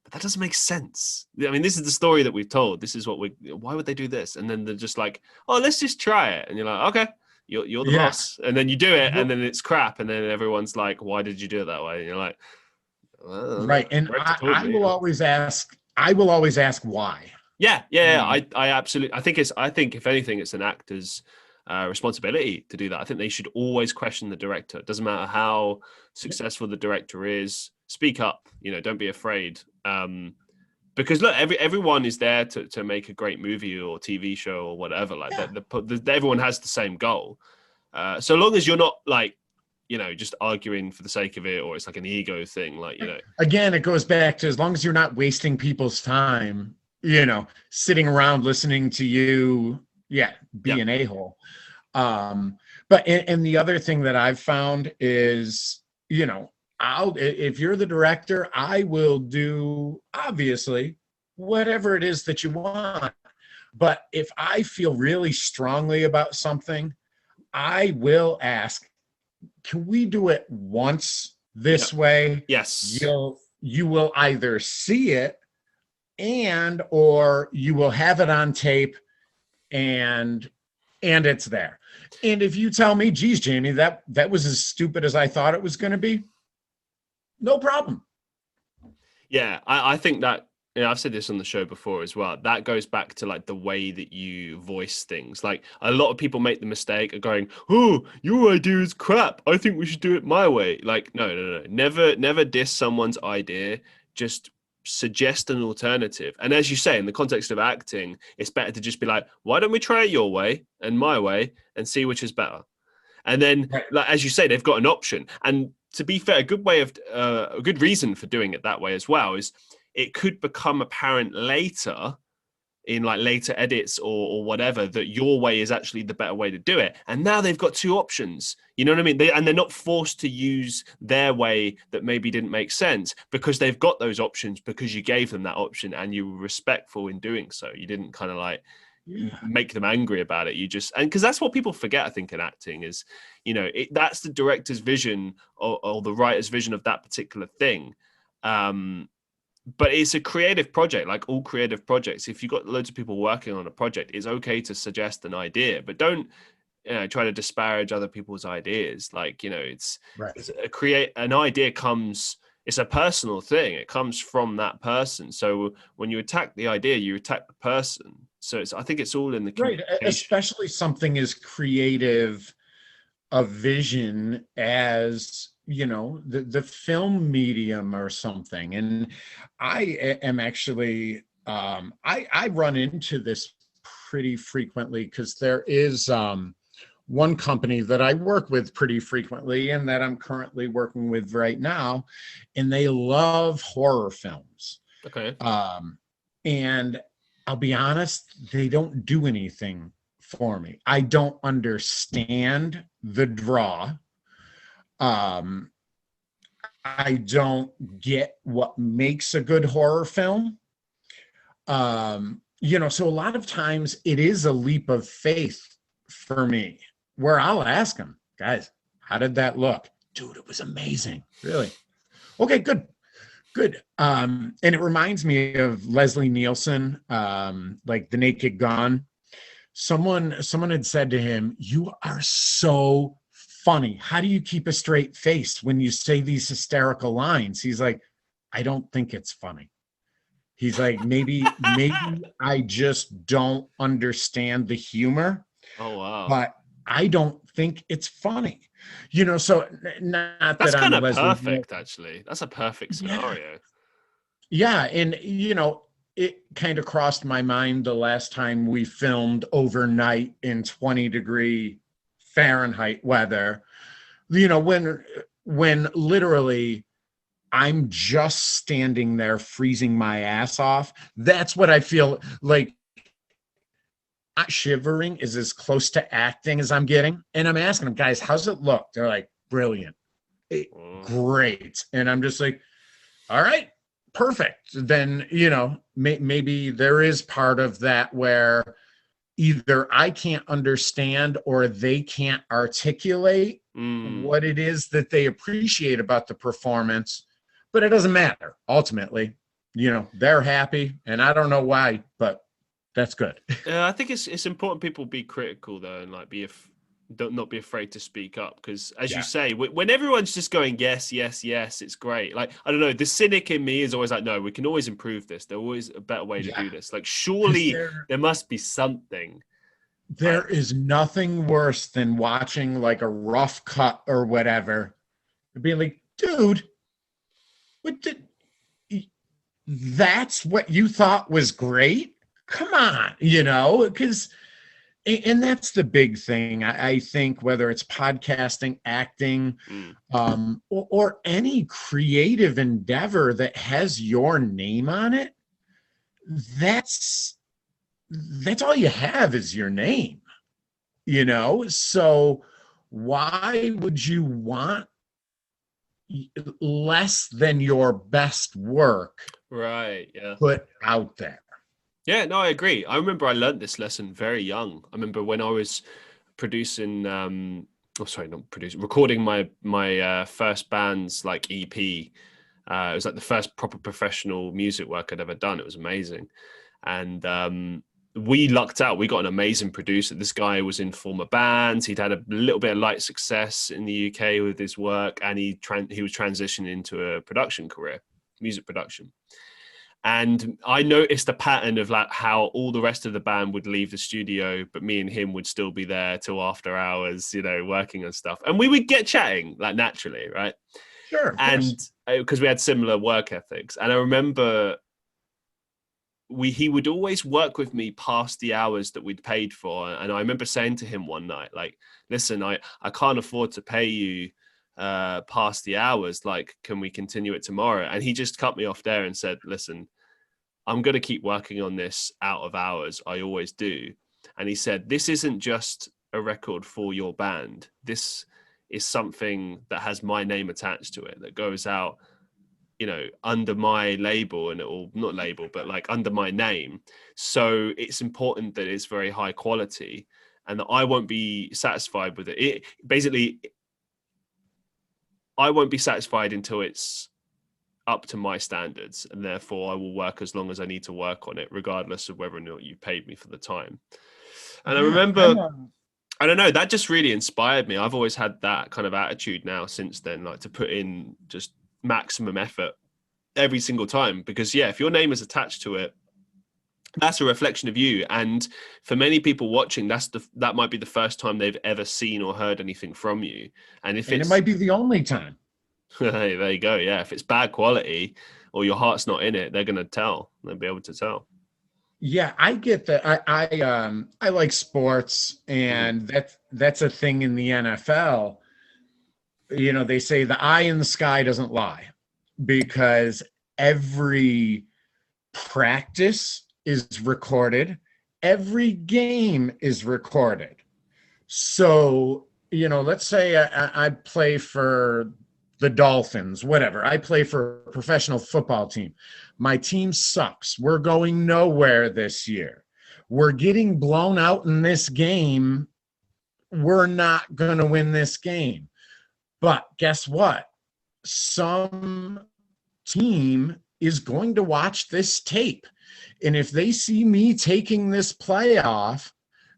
[SPEAKER 1] but that doesn't make sense. I mean, this is the story that we've told. This is why would they do this? And then they're just like, oh, let's just try it. And you're like, okay, you're the boss. And then you do it, and then it's crap. And then everyone's like, why did you do it that way? And you're like, well,
[SPEAKER 2] right. And I will always ask why.
[SPEAKER 1] Yeah. I absolutely, I think if anything, it's an actor's responsibility to do that. I think they should always question the director. It doesn't matter how successful the director is. Speak up, don't be afraid. Because look, everyone is there to make a great movie or TV show or whatever. Like everyone has the same goal. So long as you're not like, just arguing for the sake of it, or it's like an ego thing. Like,
[SPEAKER 2] again, it goes back to, as long as you're not wasting people's time, sitting around listening to you, be an a-hole. But the other thing that I've found is, if you're the director, I will do, obviously, whatever it is that you want. But if I feel really strongly about something, I will ask, can we do it once this way?
[SPEAKER 1] Yes.
[SPEAKER 2] You will either see it or you will have it on tape and it's there. And if you tell me, geez, Jamie, that was as stupid as I thought it was going to be, no problem.
[SPEAKER 1] Yeah, I think that, I've said this on the show before as well. That goes back to like the way that you voice things. Like a lot of people make the mistake of going, "Oh, your idea is crap. I think we should do it my way." Like, no. Never diss someone's idea. Just suggest an alternative. And as you say, in the context of acting, it's better to just be like, "Why don't we try it your way and my way and see which is better?" And then, like, as you say, they've got an option. And to be fair, a good reason for doing it that way as well is it could become apparent later in like later edits or whatever that your way is actually the better way to do it. And now they've got two options. You know what I mean? They're not forced to use their way that maybe didn't make sense because they've got those options because you gave them that option and you were respectful in doing so. You didn't kind of like make them angry about it. You just, and because that's what people forget, I think, in acting is, that's the director's vision or the writer's vision of that particular thing. But it's a creative project, like all creative projects. If you've got loads of people working on a project, it's okay to suggest an idea, but don't try to disparage other people's ideas. Like, it's an idea it's a personal thing. It comes from that person. So when you attack the idea, you attack the person. So I think it's all in the communication.
[SPEAKER 2] Right, especially something as creative a vision as the film medium or something. And I am actually I run into this pretty frequently because there is one company that I work with pretty frequently and that I'm currently working with right now, and they love horror films.
[SPEAKER 1] Okay.
[SPEAKER 2] And I'll be honest, they don't do anything for me. I don't understand the draw. I don't get what makes a good horror film. So a lot of times it is a leap of faith for me where I'll ask them, guys, how did that look? Dude, it was amazing. Really? Okay, good. And it reminds me of Leslie Nielsen, like The Naked Gun. Someone had said to him, "You are so funny. How do you keep a straight face when you say these hysterical lines?" He's like, "I don't think it's funny." He's like, maybe I just don't understand the humor.
[SPEAKER 1] Oh, wow.
[SPEAKER 2] But I don't think it's funny. So not
[SPEAKER 1] that's
[SPEAKER 2] that
[SPEAKER 1] kind
[SPEAKER 2] I'm
[SPEAKER 1] of
[SPEAKER 2] Leslie
[SPEAKER 1] perfect, actually. That's a perfect scenario.
[SPEAKER 2] Yeah. And, it kind of crossed my mind the last time we filmed overnight in 20-degree Fahrenheit weather, when literally I'm just standing there freezing my ass off. That's what I feel like. Shivering is as close to acting as I'm getting. And I'm asking them, guys, how's it look? They're like, brilliant. Great. And I'm just like, all right, perfect. Then, maybe there is part of that where either I can't understand or they can't articulate what it is that they appreciate about the performance, but it doesn't matter. Ultimately, they're happy, and I don't know why, but that's good.
[SPEAKER 1] I think it's important people be critical though, and like not be afraid to speak up, because as you say, when everyone's just going yes, it's great. Like, I don't know, the cynic in me is always like, no, we can always improve this. There's always a better way to do this. Like, surely there must be something.
[SPEAKER 2] There is nothing worse than watching like a rough cut or whatever and being like, dude, that's what you thought was great? Come on, because, and that's the big thing. I think whether it's podcasting, acting, or any creative endeavor that has your name on it, that's all you have is your name, so why would you want less than your best work put out there?
[SPEAKER 1] Yeah, no, I agree. I remember I learned this lesson very young. I remember when I was producing, recording my first band's like EP. It was like the first proper professional music work I'd ever done. It was amazing. And we lucked out. We got an amazing producer. This guy was in former bands. He'd had a little bit of light success in the UK with his work, and he was transitioning into a production career, music production. And I noticed a pattern of like how all the rest of the band would leave the studio, but me and him would still be there till after hours, you know, working on stuff. And we would get chatting like naturally, right?
[SPEAKER 2] Sure.
[SPEAKER 1] And because we had similar work ethics. And I remember he would always work with me past the hours that we'd paid for. And I remember saying to him one night, like, listen, I can't afford to pay you past the hours. Like, can we continue it tomorrow? And he just cut me off there and said, listen, I'm going to keep working on this out of hours. I always do. And he said, this isn't just a record for your band. This is something that has my name attached to it, that goes out, you know, under my label, and it will not label, but like under my name. So it's important that it's very high quality, and that I won't be satisfied with it. Basically, I won't be satisfied until it's up to my standards, and therefore I will work as long as I need to work on it, regardless of whether or not you paid me for the time. And I remember, I don't know, that just really inspired me. I've always had that kind of attitude now since then, like to put in just maximum effort every single time, because if your name is attached to it, that's a reflection of you. And for many people watching, that might be the first time they've ever seen or heard anything from you. And it
[SPEAKER 2] might be the only time.
[SPEAKER 1] Hey, there you go. Yeah, if it's bad quality or your heart's not in it, they're gonna tell. They'll be able to tell.
[SPEAKER 2] Yeah, I get that. I like sports, and that's a thing in the NFL. You know, they say the eye in the sky doesn't lie, because every practice is recorded, every game is recorded. So, you know, let's say I play for the Dolphins, whatever. I play for a professional football team. My team sucks. We're going nowhere this year. We're getting blown out in this game. We're not going to win this game. But guess what? Some team is going to watch this tape. And if they see me taking this play off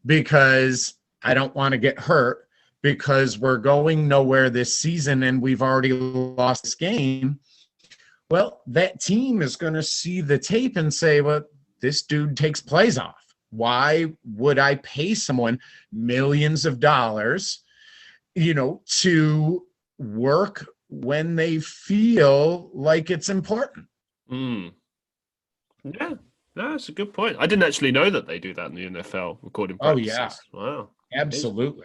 [SPEAKER 2] because I don't want to get hurt, because we're going nowhere this season and we've already lost this game, well, that team is going to see the tape and say, well, this dude takes plays off. Why would I pay someone millions of dollars, you know, to work when they feel like it's important?
[SPEAKER 1] Yeah, that's a good point. I didn't actually know that they do that in the NFL, recording practices.
[SPEAKER 2] Oh, yeah.
[SPEAKER 1] Wow.
[SPEAKER 2] Absolutely.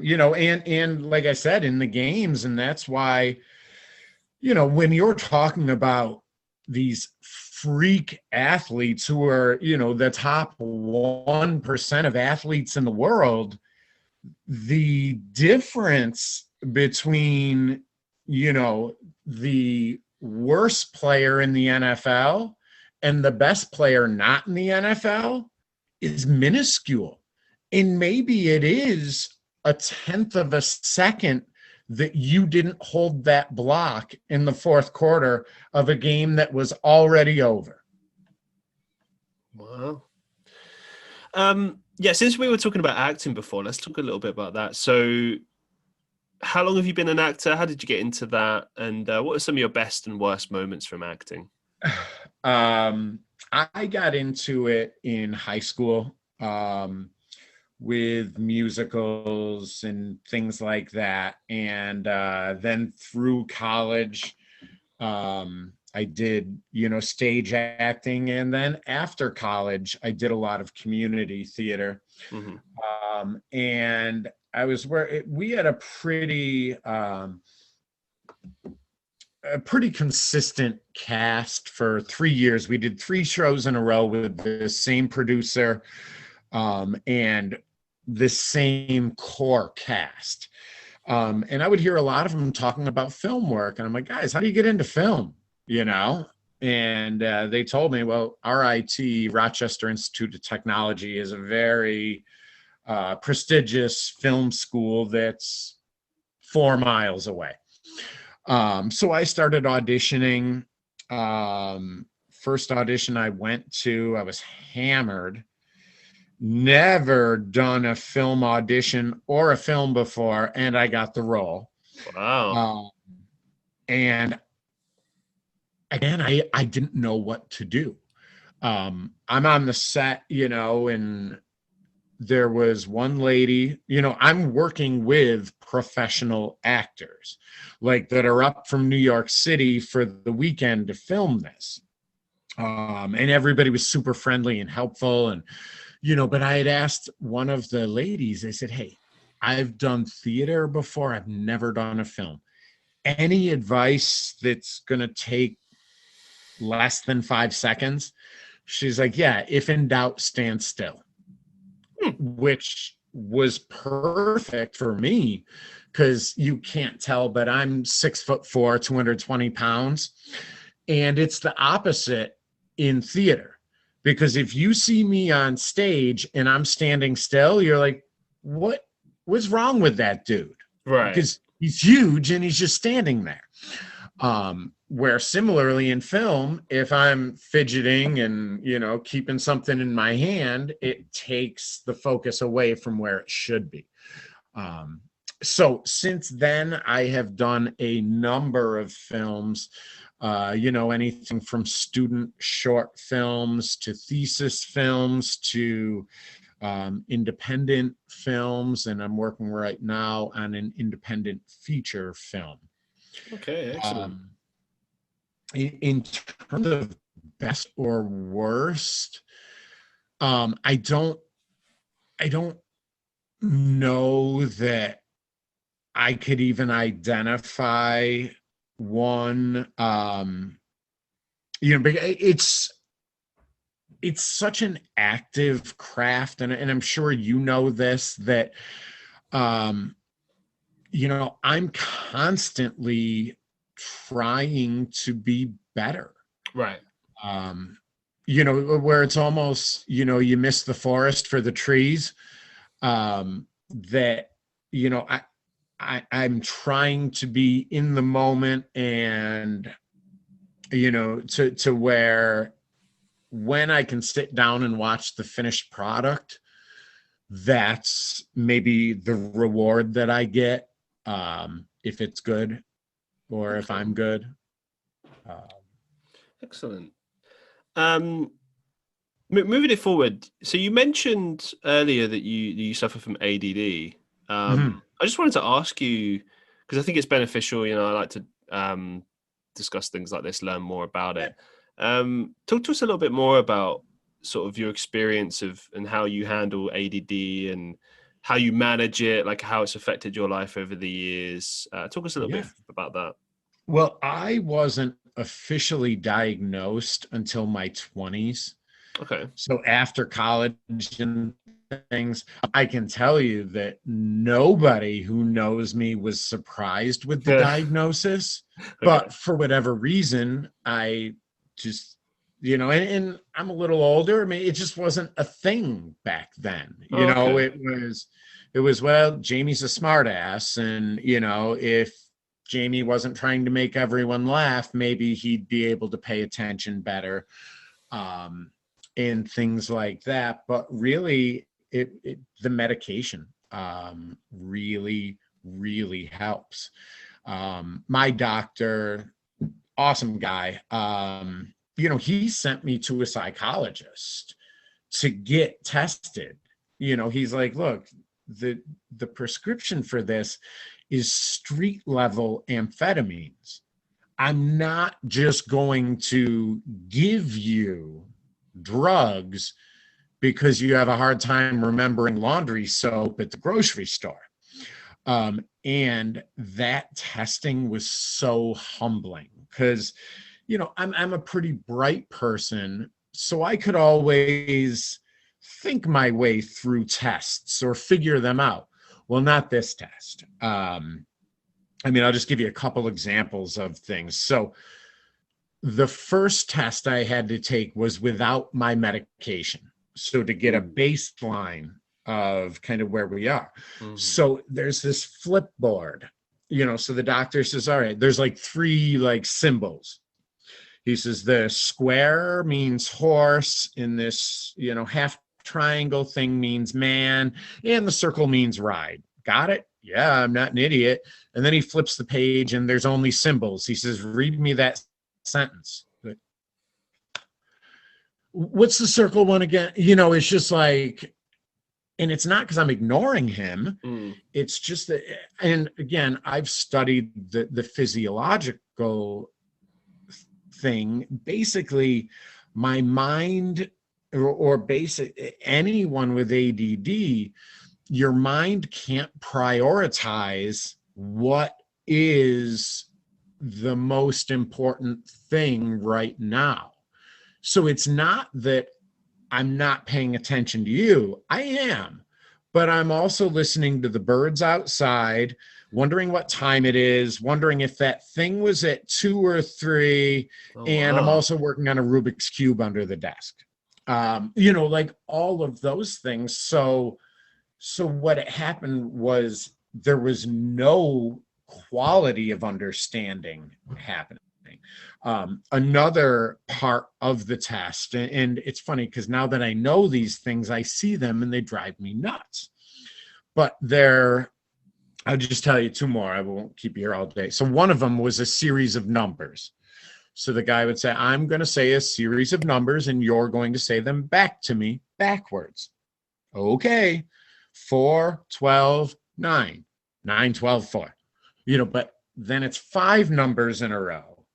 [SPEAKER 2] You know, and like I said, in the games, and that's why, you know, when you're talking about these freak athletes who are, you know, the top 1% of athletes in the world, the difference between, you know, the worst player in the NFL and the best player not in the NFL is minuscule. And maybe it is a tenth of a second that you didn't hold that block in the fourth quarter of a game that was already over.
[SPEAKER 1] Wow. Yeah, since we were talking about acting before, let's talk a little bit about that. So how long have you been an actor? How did you get into that? And what are some of your best and worst moments from acting?
[SPEAKER 2] I got into it in high school with musicals and things like that. And then through college, I did, you know, stage acting. And then after college, I did a lot of community theater. And I was we had a pretty consistent cast for 3 years. We did 3 shows in a row with the same producer and the same core cast. And I would hear a lot of them talking about film work. And I'm like, guys, how do you get into film? You know? And they told me, well, RIT, Rochester Institute of Technology, is a very prestigious film school that's 4 miles away. So I started auditioning. First audition I went to, I was hammered. Never done a film audition or a film before, and I got the role.
[SPEAKER 1] Wow.
[SPEAKER 2] And again, I didn't know what to do. I'm on the set, and there was one lady, I'm working with professional actors like that are up from New York City for the weekend to film this. And everybody was super friendly and helpful. And, but I had asked one of the ladies, I said, hey, I've done theater before. I've never done a film. Any advice that's going to take less than 5 seconds? She's like, yeah, if in doubt, stand still. Which was perfect for me because you can't tell, but I'm 6'4", 220 pounds. And it's the opposite in theater, because if you see me on stage and I'm standing still, you're like, what's wrong with that dude?
[SPEAKER 1] Right.
[SPEAKER 2] Because he's huge and he's just standing there. Where similarly in film, if I'm fidgeting and, keeping something in my hand, it takes the focus away from where it should be. So since then, I have done a number of films, anything from student short films to thesis films to independent films. And I'm working right now on an independent feature film.
[SPEAKER 1] Okay, excellent.
[SPEAKER 2] In terms of best or worst, I don't know that I could even identify one. It's such an active craft, and I'm sure you know this, that I'm constantly trying to be better.
[SPEAKER 1] Right.
[SPEAKER 2] Where it's almost, you miss the forest for the trees. That, I'm trying to be in the moment and, to where when I can sit down and watch the finished product, that's maybe the reward that I get, if it's good. Or if I'm good.
[SPEAKER 1] Excellent. Moving it forward. So you mentioned earlier that you suffer from ADD. I just wanted to ask you, because I think it's beneficial. I like to discuss things like this, learn more about it. Talk to us a little bit more about sort of your experience and how you handle ADD and how you manage it, like how it's affected your life over the years. Talk us a little bit about that.
[SPEAKER 2] Well, I wasn't officially diagnosed until my 20s.
[SPEAKER 1] Okay.
[SPEAKER 2] So after college and things, I can tell you that nobody who knows me was surprised with the diagnosis. Okay. But for whatever reason, I just, and I'm a little older. I mean, it just wasn't a thing back then. It was, well, Jamie's a smart ass. And, if Jamie wasn't trying to make everyone laugh, maybe he'd be able to pay attention better, and things like that. But really, the medication really, really helps. My doctor, awesome guy, he sent me to a psychologist to get tested. He's like, look, the prescription for this is street level amphetamines. I'm not just going to give you drugs because you have a hard time remembering laundry soap at the grocery store. And that testing was so humbling because, I'm a pretty bright person, so I could always think my way through tests or figure them out. Well, not this test. I'll just give you a couple examples of things. So the first test I had to take was without my medication. So to get a baseline of kind of where we are.
[SPEAKER 1] Mhm.
[SPEAKER 2] So there's this flip board, so the doctor says, all right, there's like 3 like symbols. He says the square means horse, in this, half triangle thing means man, and the circle means ride. Got it? Yeah, I'm not an idiot. And then he flips the page and there's only symbols. He says, read me that sentence. What's the circle one again? It's just like, and it's not because I'm ignoring him. It's just that, and again, I've studied the physiological thing. Basically, my mind, or basic anyone with ADD, your mind can't prioritize what is the most important thing right now. So it's not that I'm not paying attention to you. I am, but I'm also listening to the birds outside, wondering what time it is, wondering if that thing was at 2 or 3. And I'm also working on a Rubik's Cube under the desk. Like all of those things. So what had happened was there was no quality of understanding happening. Another part of the test, and it's funny because now that I know these things, I see them and they drive me nuts. But I'll just tell you 2 more. I won't keep you here all day. So one of them was a series of numbers. So the guy would say, I'm going to say a series of numbers and you're going to say them back to me backwards. Okay. 4, 12, 9, 9, 12, 4. But then it's 5 numbers in a row.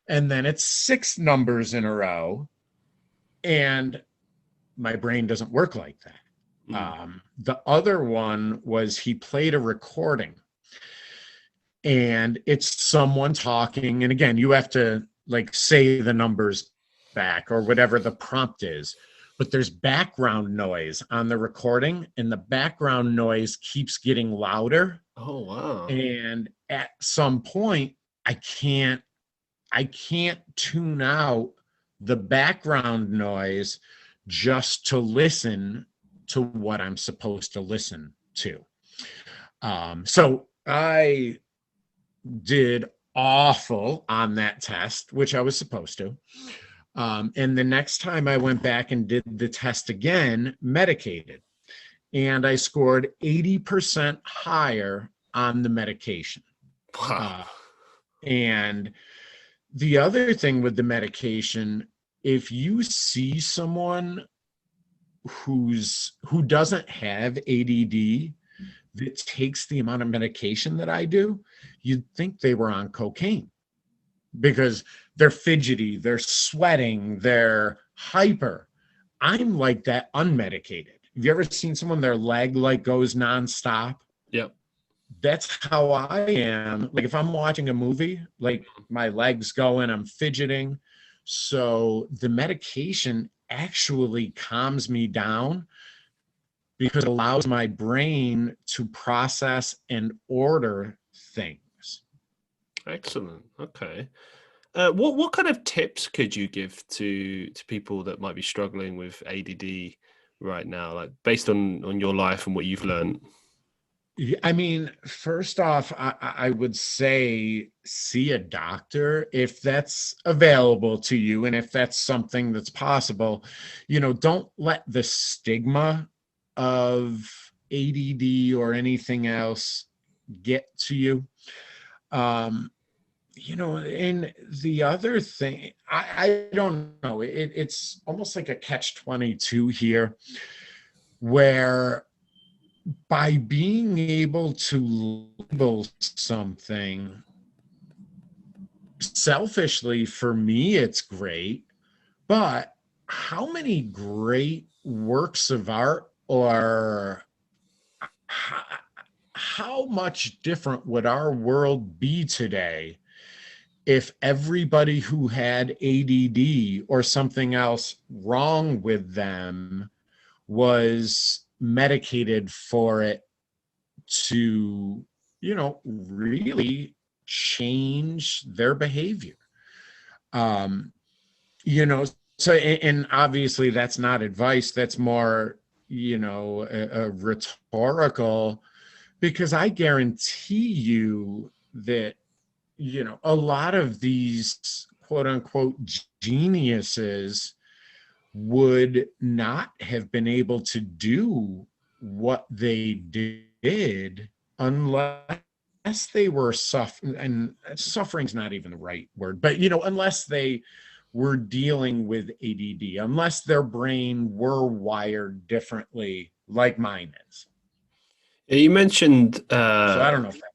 [SPEAKER 2] And then it's 6 numbers in a row. And my brain doesn't work like that. The other one was he played a recording. And it's someone talking. And again, you have to like say the numbers back or whatever the prompt is. But there's background noise on the recording. And the background noise keeps getting louder.
[SPEAKER 1] Oh, wow.
[SPEAKER 2] And at some point, I can't tune out the background noise just to listen to what I'm supposed to listen to. So I did awful on that test, which I was supposed to. And the next time I went back and did the test again, medicated, and I scored 80% higher on the medication.
[SPEAKER 1] Wow.
[SPEAKER 2] And the other thing with the medication, if you see someone who doesn't have ADD that takes the amount of medication that I do, you'd think they were on cocaine because they're fidgety, they're sweating, they're hyper. I'm like that unmedicated. Have you ever seen someone, their leg like goes nonstop?
[SPEAKER 1] Yep.
[SPEAKER 2] That's how I am. Like if I'm watching a movie, like my legs going, I'm fidgeting. So the medication actually calms me down because it allows my brain to process and order things.
[SPEAKER 1] Excellent. Okay. What kind of tips could you give to people that might be struggling with ADD right now, like based on your life and what you've learned?
[SPEAKER 2] I mean, first off, I would say see a doctor if that's available to you and if that's something that's possible. Don't let the stigma of ADD or anything else get to you. And the other thing, I don't know, it's almost like a catch-22 here, where by being able to label something, selfishly for me, it's great, but how many great works of art, or how much different would our world be today if everybody who had ADD or something else wrong with them was medicated for it to, really change their behavior? So, and obviously that's not advice. That's more, rhetorical, because I guarantee you that, a lot of these quote unquote geniuses would not have been able to do what they did unless they were suffering, and suffering's not even the right word, but unless they were dealing with ADD, unless their brain were wired differently like mine is.
[SPEAKER 1] Yeah, you mentioned
[SPEAKER 2] So I don't know if that.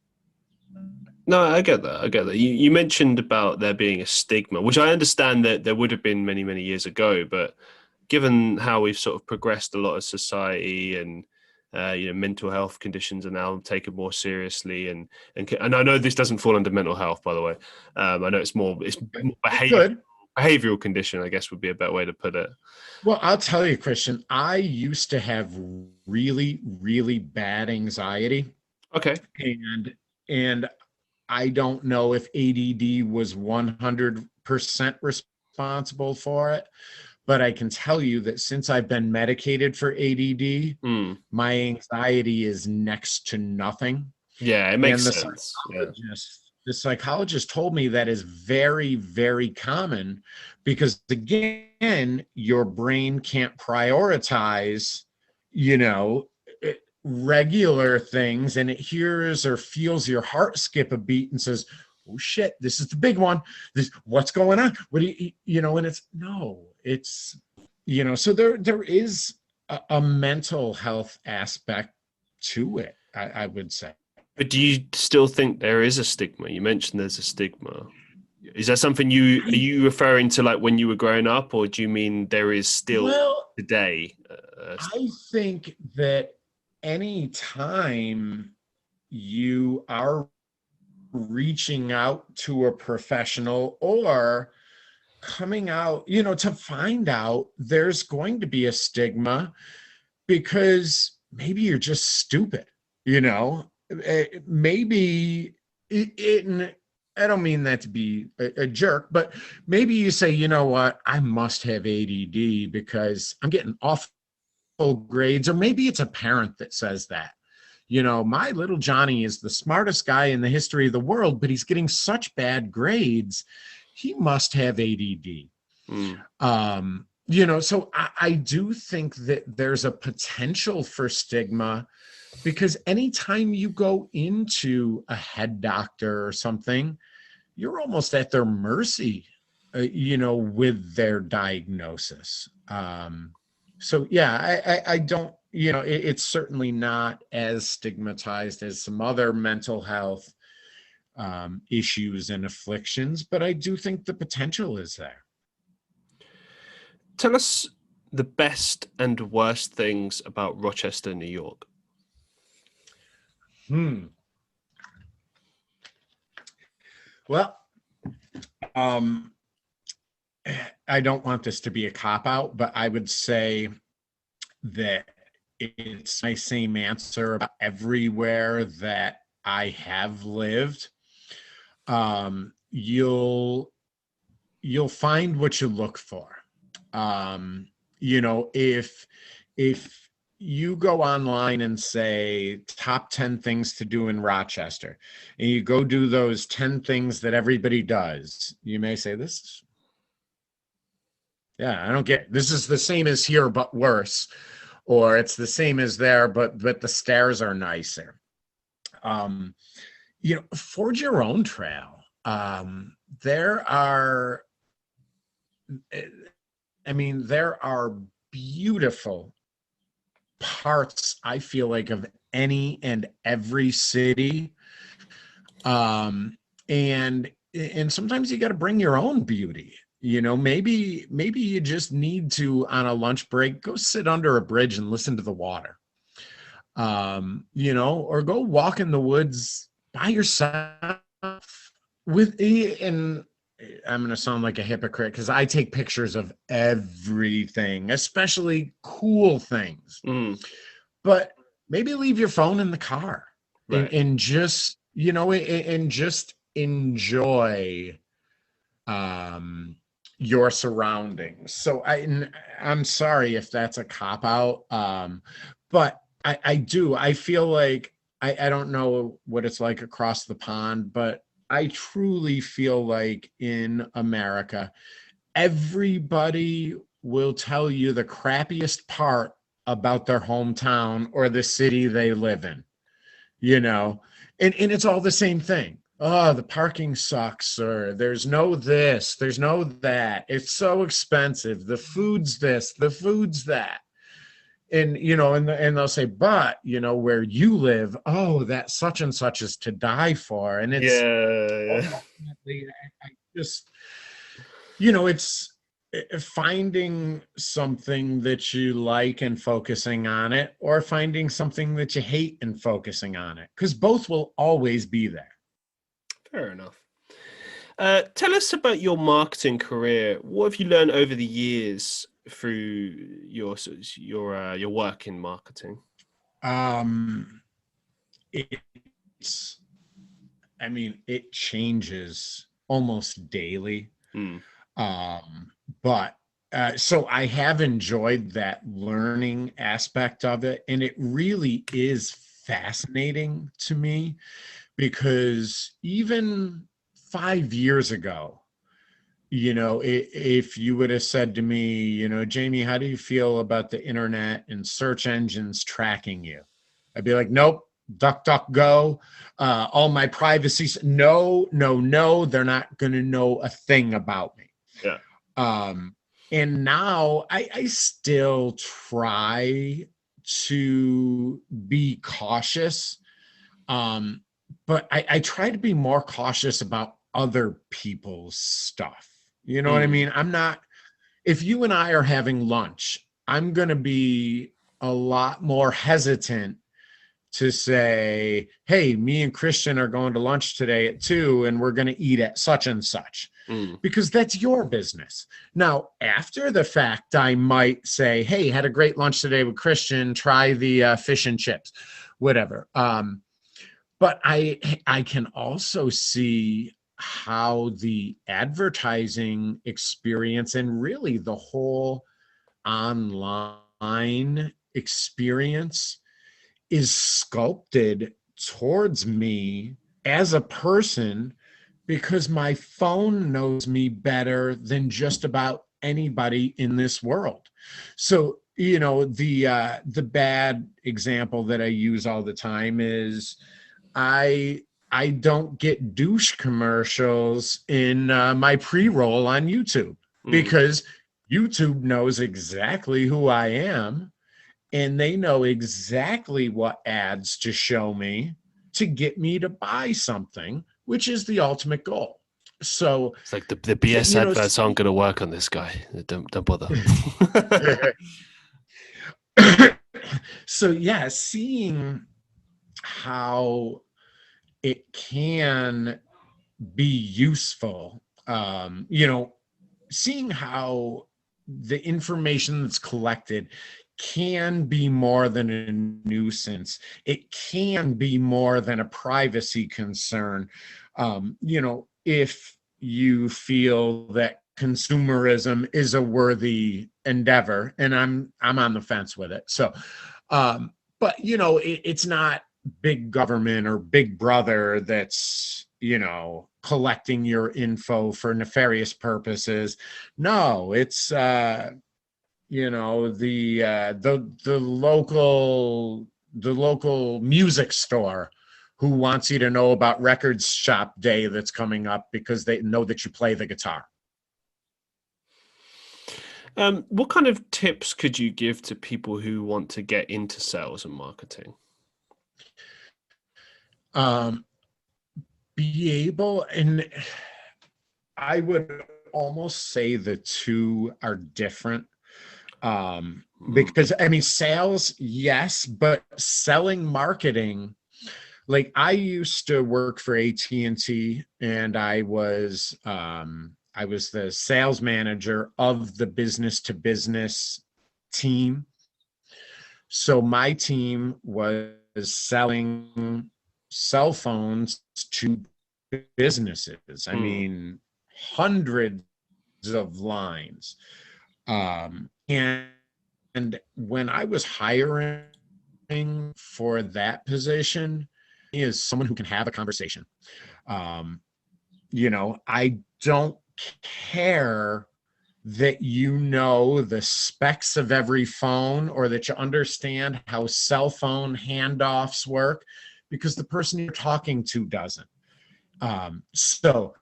[SPEAKER 1] No, I get that. You mentioned about there being a stigma, which I understand that there would have been many, many years ago, but given how we've sort of progressed a lot as society, and mental health conditions are now taken more seriously, and I know this doesn't fall under mental health, by the way. I know it's more behavioral condition, I guess would be a better way to put it.
[SPEAKER 2] Well, I'll tell you, Christian, I used to have really, really bad anxiety.
[SPEAKER 1] Okay.
[SPEAKER 2] And I don't know if ADD was 100% responsible for it, but I can tell you that since I've been medicated for ADD, my anxiety is next to nothing.
[SPEAKER 1] Yeah, it makes sense.
[SPEAKER 2] The psychologist told me that is very, very common because, again, your brain can't prioritize, regular things, and it hears or feels your heart skip a beat and says, oh shit, this is the big one, what's going on, what do and so there is a mental health aspect to it, I would say.
[SPEAKER 1] But do you still think there is a stigma? You mentioned there's a stigma. Is that something are you referring to, like when you were growing up, or do you mean there is still today?
[SPEAKER 2] I think that any time you are reaching out to a professional or coming out, to find out, there's going to be a stigma because maybe you're just stupid, maybe I don't mean that to be a jerk, but maybe you say, you know what, I must have ADD because I'm getting awful grades, or maybe it's a parent that says that, my little Johnny is the smartest guy in the history of the world, but he's getting such bad grades, he must have ADD. So I do think that there's a potential for stigma, because anytime you go into a head doctor or something, you're almost at their mercy, with their diagnosis. So yeah, I don't, it's certainly not as stigmatized as some other mental health issues and afflictions, but I do think the potential is there.
[SPEAKER 1] Tell us the best and worst things about Rochester, New York.
[SPEAKER 2] Well, I don't want this to be a cop-out, but I would say that it's my same answer about everywhere that I have lived. You'll find what you look for. If you go online and say top 10 things to do in Rochester, and you go do those 10 things that everybody does, you may say, I don't get, this is the same as here, but worse, or it's the same as there, but the stairs are nicer. Forge your own trail. There are beautiful parts, I feel like, of any and every city. And sometimes you got to bring your own beauty. Maybe you just need to, on a lunch break, go sit under a bridge and listen to the water. Or go walk in the woods by yourself and I'm going to sound like a hypocrite because I take pictures of everything, especially cool things. But maybe leave your phone in the car, right, and just, and just enjoy, your surroundings. So I'm sorry if that's a cop out, but I feel like I don't know what it's like across the pond, but I truly feel like in America, everybody will tell you the crappiest part about their hometown or the city they live in, you know, and it's all the same thing. Oh, the parking sucks, or there's no this, there's no that. It's so expensive. The food's this, the food's that. And and they'll say, but where you live, oh, that such and such is to die for. And it's
[SPEAKER 1] Yeah.
[SPEAKER 2] ultimately, I just, it's finding something that you like and focusing on it, or finding something that you hate and focusing on it, because both will always be there.
[SPEAKER 1] Fair enough. Tell us about your marketing career. What have you learned over the years through your work in marketing?
[SPEAKER 2] It's, I mean, it changes almost daily. But so I have enjoyed that learning aspect of it, and it really is fascinating to me, because even 5 years ago, if you would have said to me, Jamie, how do you feel about the internet and search engines tracking you? I'd be like, nope, duck, duck, go. All my privacy. No, they're not going to know a thing about me.
[SPEAKER 1] Yeah.
[SPEAKER 2] And now I still try to be cautious. But I try to be more cautious about other people's stuff. You know what I mean? I'm not, if you and I are having lunch, I'm going to be a lot more hesitant to say, hey, me and Christian are going to lunch today at 2 and we're going to eat at such and such, because that's your business. Now, after the fact, I might say, hey, had a great lunch today with Christian, try the fish and chips, whatever. But I can also see how the advertising experience and really the whole online experience is sculpted towards me as a person, because my phone knows me better than just about anybody in this world. So, the bad example that I use all the time is I don't get douche commercials in my pre-roll on YouTube, because YouTube knows exactly who I am, and they know exactly what ads to show me to get me to buy something, which is the ultimate goal. So
[SPEAKER 1] it's like the BS adverts aren't going to work on this guy. Don't bother.
[SPEAKER 2] So yeah, seeing how it can be useful, seeing how the information that's collected can be more than a nuisance. It can be more than a privacy concern. If you feel that consumerism is a worthy endeavor, and I'm on the fence with it. So, but it's not big government or big brother that's, collecting your info for nefarious purposes. No, it's the local music store who wants you to know about records shop day that's coming up because they know that you play the guitar.
[SPEAKER 1] What kind of tips could you give to people who want to get into sales and marketing?
[SPEAKER 2] Be able, and I would almost say the two are different. Because sales, yes, but selling, marketing, like I used to work for AT&T, and I was the sales manager of the business to business team. So my team was selling cell phones to businesses. I mean, hundreds of lines. And when I was hiring for that position, is someone who can have a conversation. I don't care that you know the specs of every phone or that you understand how cell phone handoffs work, because the person you're talking to doesn't. So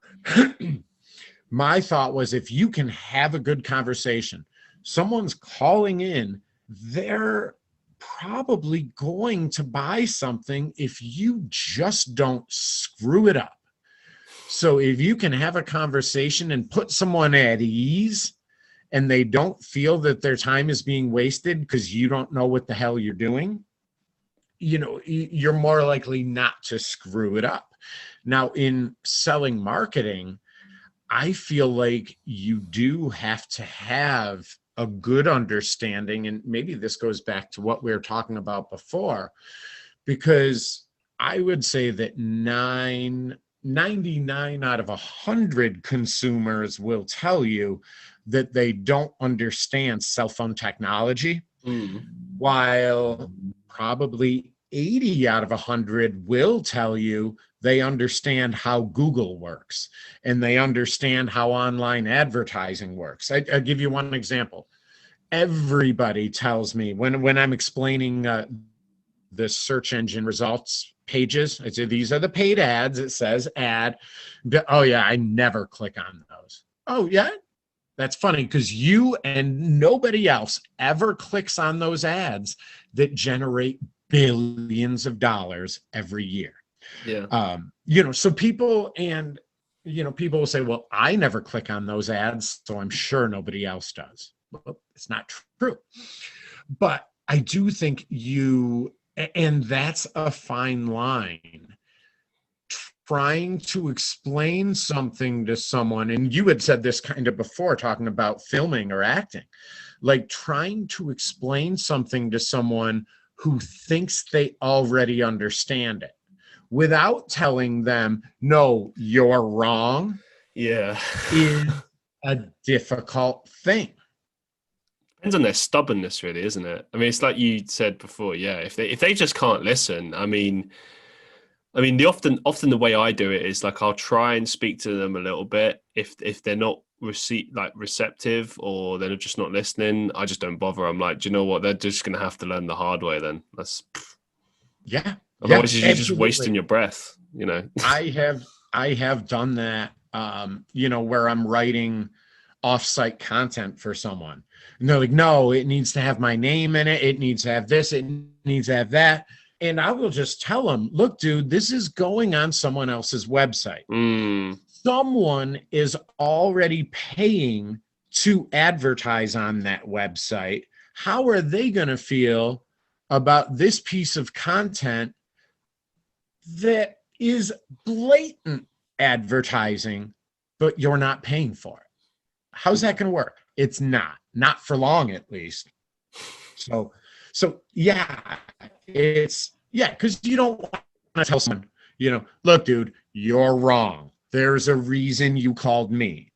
[SPEAKER 2] my thought was, if you can have a good conversation, someone's calling in, they're probably going to buy something if you just don't screw it up. So if you can have a conversation and put someone at ease and they don't feel that their time is being wasted because you don't know what the hell you're doing, you're more likely not to screw it up. Now, in selling marketing, I feel like you do have to have a good understanding, and maybe this goes back to what we were talking about before, because I would say that 99 out of 100 consumers will tell you that they don't understand cell phone technology, while probably 80 out of 100 will tell you they understand how Google works and they understand how online advertising works. I'll give you one example. Everybody tells me when I'm explaining the search engine results pages, I say, these are the paid ads. It says ad. Oh yeah, I never click on those. Oh yeah? That's funny, because you and nobody else ever clicks on those ads that generate billions of dollars every year.
[SPEAKER 1] Yeah.
[SPEAKER 2] So people will say, well, I never click on those ads, so I'm sure nobody else does. Well, it's not true. But I do think and that's a fine line, trying to explain something to someone. And you had said this kind of before, talking about filming or acting, like trying to explain something to someone who thinks they already understand it without telling them, no, you're wrong.
[SPEAKER 1] Yeah.
[SPEAKER 2] Is a difficult thing.
[SPEAKER 1] Depends on their stubbornness, really, isn't it? I mean, it's like you said before. Yeah, if they just can't listen, I mean, often the way I do it is like I'll try and speak to them a little bit. If they're not receptive or they're just not listening, I just don't bother. I'm like, do you know what? They're just gonna have to learn the hard way. Then
[SPEAKER 2] Yeah.
[SPEAKER 1] Otherwise,
[SPEAKER 2] yeah,
[SPEAKER 1] you're just wasting your breath.
[SPEAKER 2] I have done that. Where I'm writing offsite content for someone, and they're like, no, it needs to have my name in it. It needs to have this. It needs to have that. And I will just tell them, look, dude, this is going on someone else's website. Someone is already paying to advertise on that website. How are they going to feel about this piece of content that is blatant advertising, but you're not paying for it? How's that going to work? It's not for long, at least. So yeah, because you don't want to tell someone, look, dude, you're wrong. There's a reason you called me.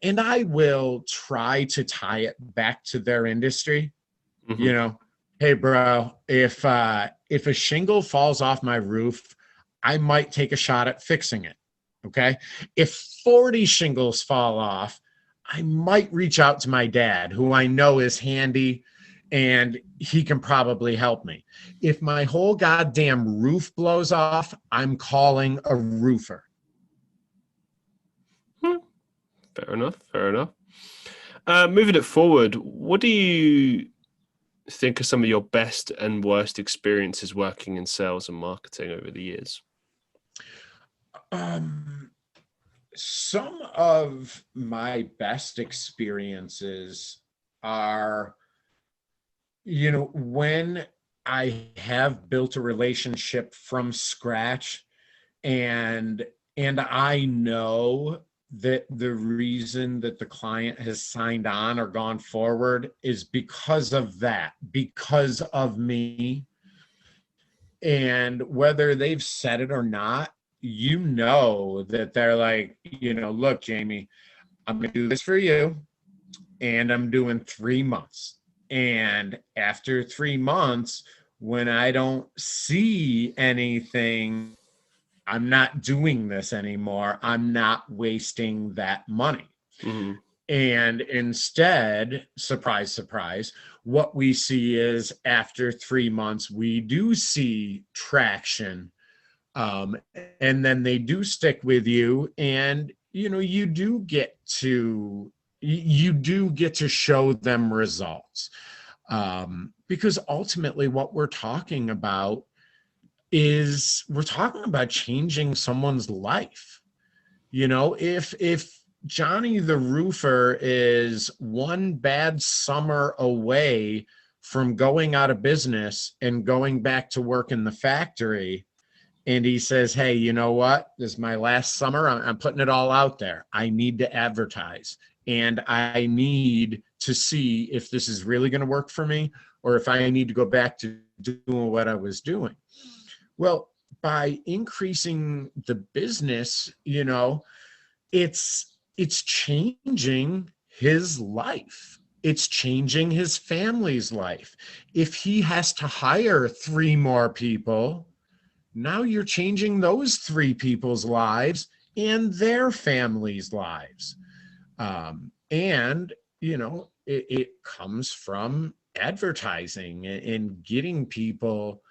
[SPEAKER 2] And I will try to tie it back to their industry. Hey, bro, if a shingle falls off my roof, I might take a shot at fixing it. Okay. If 40 shingles fall off, I might reach out to my dad, who I know is handy and he can probably help me. If my whole goddamn roof blows off, I'm calling a roofer.
[SPEAKER 1] Fair enough. Moving it forward, what do you think are some of your best and worst experiences working in sales and marketing over the years?
[SPEAKER 2] Some of my best experiences are, when I have built a relationship from scratch and I know that the reason that the client has signed on or gone forward is because of that, because of me. And whether they've said it or not, that they're like, look, Jamie, I'm going to do this for you, and I'm doing 3 months. And after 3 months, when I don't see anything, I'm not doing this anymore. I'm not wasting that money.
[SPEAKER 1] Mm-hmm.
[SPEAKER 2] And instead, surprise, surprise, what we see is after 3 months, we do see traction. And then they do stick with you. And, you do get to show them results. Because ultimately what we're talking about is we're talking about changing someone's life. If Johnny the roofer is one bad summer away from going out of business and going back to work in the factory, and he says, hey, you know what? This is my last summer. I'm putting it all out there. I need to advertise, and I need to see if this is really going to work for me or if I need to go back to doing what I was doing. Well, by increasing the business, it's changing his life. It's changing his family's life. If he has to hire 3 more people, now you're changing those 3 people's lives and their families' lives. And, it comes from advertising and getting people.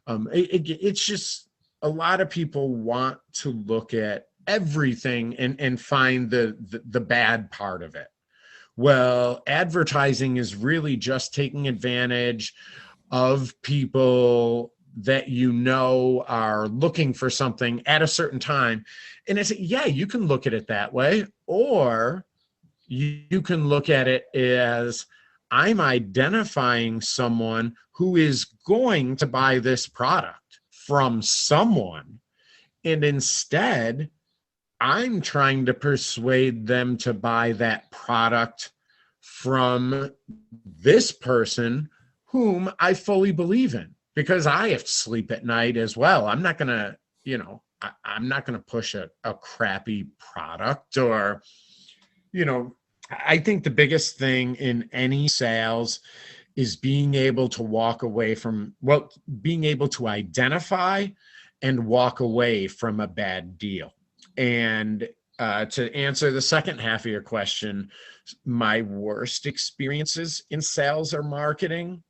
[SPEAKER 2] It's just a lot of people want to look at everything and find the bad part of it. Well, advertising is really just taking advantage of people that are looking for something at a certain time. And I say, yeah, you can look at it that way, or you can look at it as I'm identifying someone who is going to buy this product from someone, and instead I'm trying to persuade them to buy that product from this person whom I fully believe in, because I have to sleep at night as well. I'm not going to, I'm not going to push a crappy product or, I think the biggest thing in any sales is being able to being able to identify and walk away from a bad deal. And to answer the second half of your question, my worst experiences in sales or marketing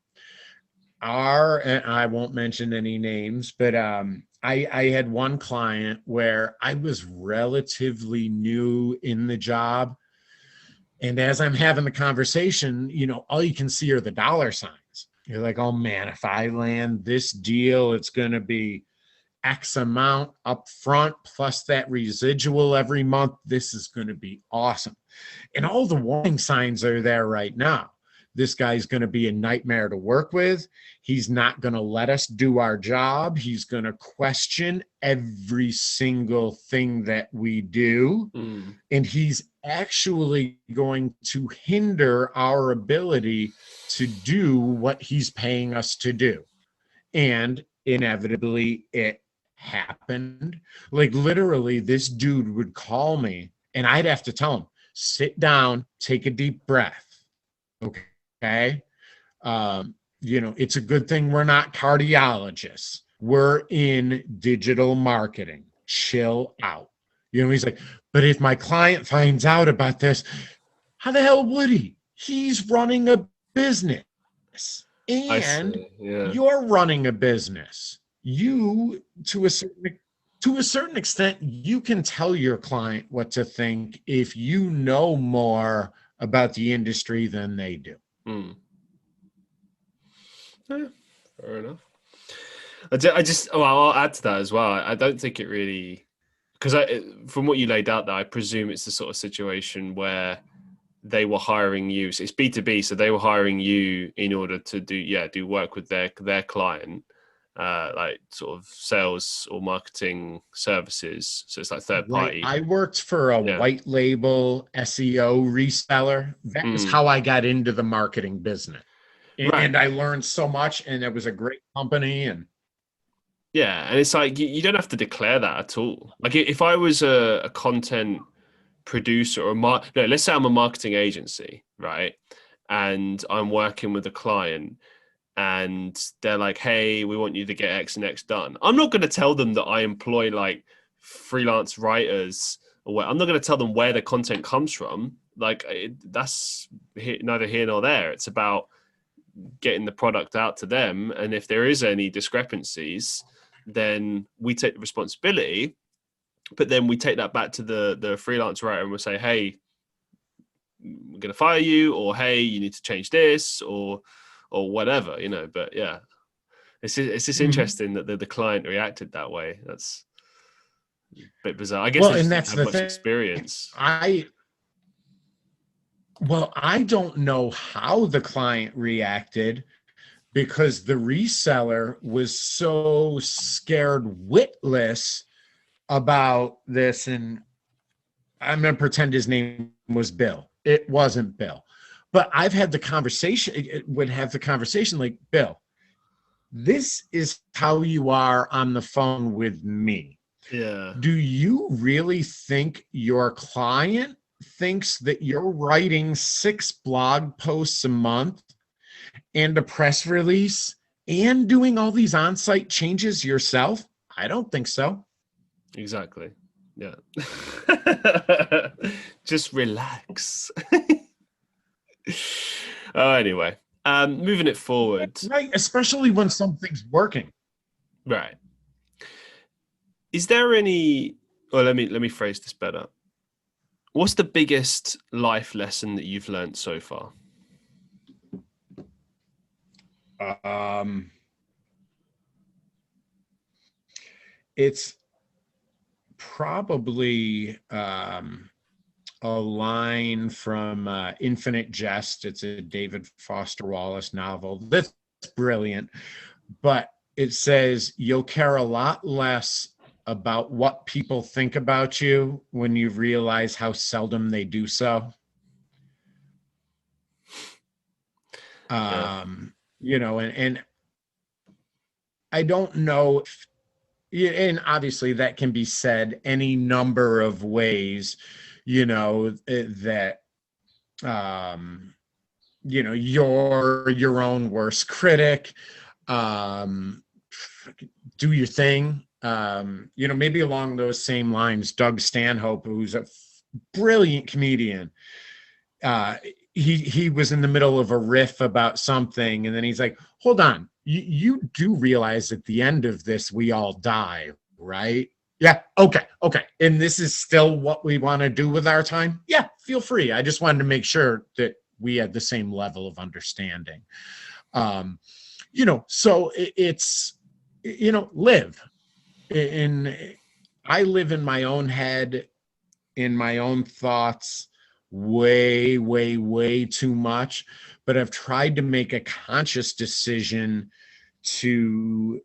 [SPEAKER 2] are, and I won't mention any names, but I had one client where I was relatively new in the job. And as I'm having the conversation, all you can see are the dollar signs. You're like, oh man, if I land this deal, it's going to be X amount up front plus that residual every month. This is going to be awesome. And all the warning signs are there right now. This guy's going to be a nightmare to work with. He's not going to let us do our job. He's going to question every single thing that we do. And he's actually going to hinder our ability to do what he's paying us to do. And inevitably it happened. Like literally this dude would call me and I'd have to tell him, sit down, take a deep breath. Okay. It's a good thing we're not cardiologists. We're in digital marketing. Chill out. He's like, but if my client finds out about this, how the hell would he? He's running a business. And you're running a business. You, to a certain extent, you can tell your client what to think if you know more about the industry than they do.
[SPEAKER 1] Yeah, fair enough. I'll add to that as well. I don't think it really, because from what you laid out there, I presume it's the sort of situation where they were hiring you. So it's B2B, so they were hiring you in order to do work with their client, like sort of sales or marketing services. So it's like third party.
[SPEAKER 2] I worked for a white label SEO reseller. That was how I got into the marketing business. And I learned so much, and it was a great company. And
[SPEAKER 1] it's like you don't have to declare that at all. Like if I was a content producer or no, let's say I'm a marketing agency, right? And I'm working with a client and they're like, hey, we want you to get X and X done. I'm not going to tell them that I employ like freelance writers, or I'm not going to tell them where the content comes from. Like that's neither here nor there. It's about getting the product out to them. And if there is any discrepancies, then we take the responsibility, but then we take that back to the freelance writer and we'll say, hey, we're going to fire you, or, hey, you need to change this, or whatever, you know. But yeah, it's just interesting that the client reacted that way. That's a bit bizarre. I guess
[SPEAKER 2] Well,
[SPEAKER 1] they just
[SPEAKER 2] and
[SPEAKER 1] didn't
[SPEAKER 2] that's
[SPEAKER 1] have
[SPEAKER 2] the
[SPEAKER 1] much
[SPEAKER 2] thing.
[SPEAKER 1] experience.
[SPEAKER 2] I don't know how the client reacted, because the reseller was so scared witless about this. And I'm going to pretend his name was Bill. It wasn't Bill. But I've had the conversation, like, Bill, this is how you are on the phone with me.
[SPEAKER 1] Yeah.
[SPEAKER 2] Do you really think your client thinks that you're writing 6 blog posts a month and a press release and doing all these on-site changes yourself? I don't think so.
[SPEAKER 1] Exactly. Yeah. Just relax. Anyway, moving it forward.
[SPEAKER 2] Right, especially when something's working.
[SPEAKER 1] Right. Is there any, well, let me phrase this better. What's the biggest life lesson that you've learned so far?
[SPEAKER 2] It's probably a line from Infinite Jest. It's a David Foster Wallace novel. That's brilliant. But it says, you'll care a lot less about what people think about you when you realize how seldom they do so.
[SPEAKER 1] Yeah.
[SPEAKER 2] You know, and I don't know if, and obviously that can be said any number of ways, you know, that, you know, you're your own worst critic, do your thing. You know, maybe along those same lines, Doug Stanhope, who's a brilliant comedian, he was in the middle of a riff about something, and then he's like, hold on, you do realize at the end of this we all die, right? Yeah, okay. And this is still what we want to do with our time? Yeah, feel free. I just wanted to make sure that we had the same level of understanding. You know, so it's, you know, live in, I live in my own head, in my own thoughts, way too much, but I've tried to make a conscious decision to,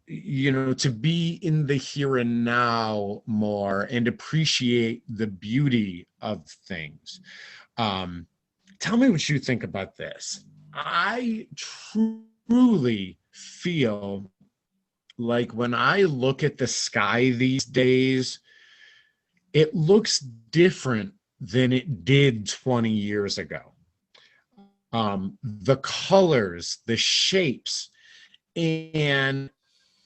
[SPEAKER 2] you know, to be in the here and now more and appreciate the beauty of things. Tell me what you think about this. I truly feel like when I look at the sky these days, it looks different than it did 20 years ago. The colors, the shapes, and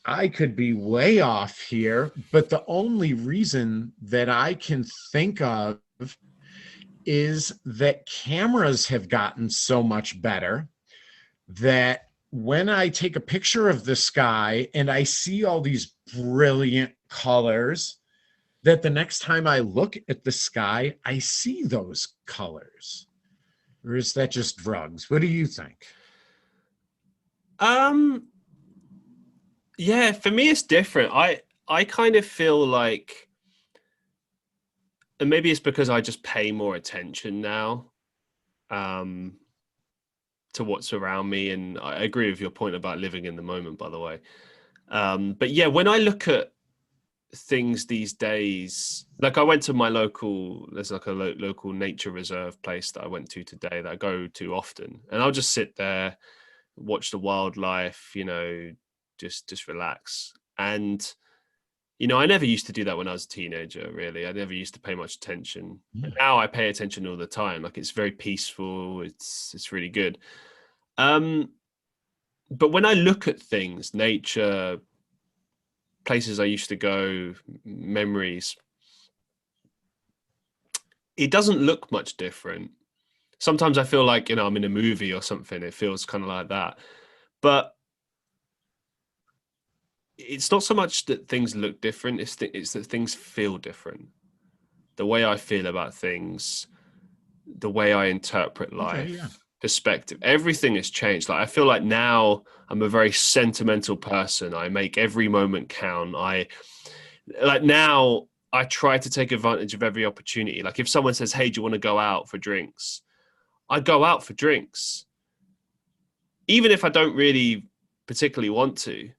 [SPEAKER 2] I could be way off here, but the only reason that I can think of is that cameras have gotten so much better that when I take a picture of the sky and I see all these brilliant colors, that the next time I look at the sky, I see those colors. Or is that just drugs? What do you think?
[SPEAKER 1] Yeah, for me it's different. I kind of feel like, and maybe it's because I just pay more attention now to what's around me, and I agree with your point about living in the moment, by the way. But yeah, when I look at things these days, like I went to my local, there's like a local nature reserve place that I went to today that I go to often, and I'll just sit there, watch the wildlife, you know, just relax. And I never used to do that when I was a teenager, really. I never used to pay much attention. But now I pay attention all the time. Like, it's very peaceful. It's really good. But when I look at things, nature, places I used to go, memories, it doesn't look much different. Sometimes I feel like, I'm in a movie or something. It feels kind of like that. But it's not so much that things look different. It's that things feel different. The way I feel about things, the way I interpret life, perspective, everything has changed. Like, I feel like now I'm a very sentimental person. I make every moment count. Now I try to take advantage of every opportunity. Like, if someone says, "Hey, do you want to go out for drinks?" I go out for drinks. Even if I don't really particularly want to,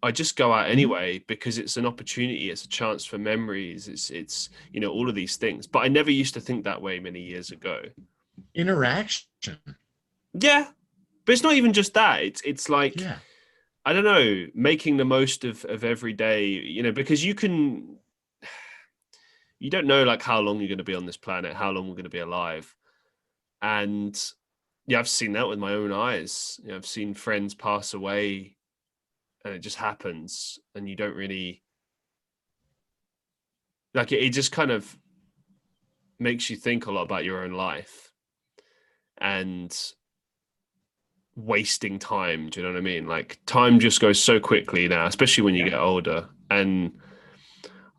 [SPEAKER 1] I just go out anyway, because it's an opportunity. It's a chance for memories. It's all of these things. But I never used to think that way many years ago.
[SPEAKER 2] Interaction.
[SPEAKER 1] Yeah. But it's not even just that. It's like, I don't know, making the most of every day, because you don't know like how long you're going to be on this planet, how long we're going to be alive. And I've seen that with my own eyes. I've seen friends pass away, and it just happens, and you don't really like it. It just kind of makes you think a lot about your own life and wasting time. Do you know what I mean? Like, time just goes so quickly now, especially when you get older. And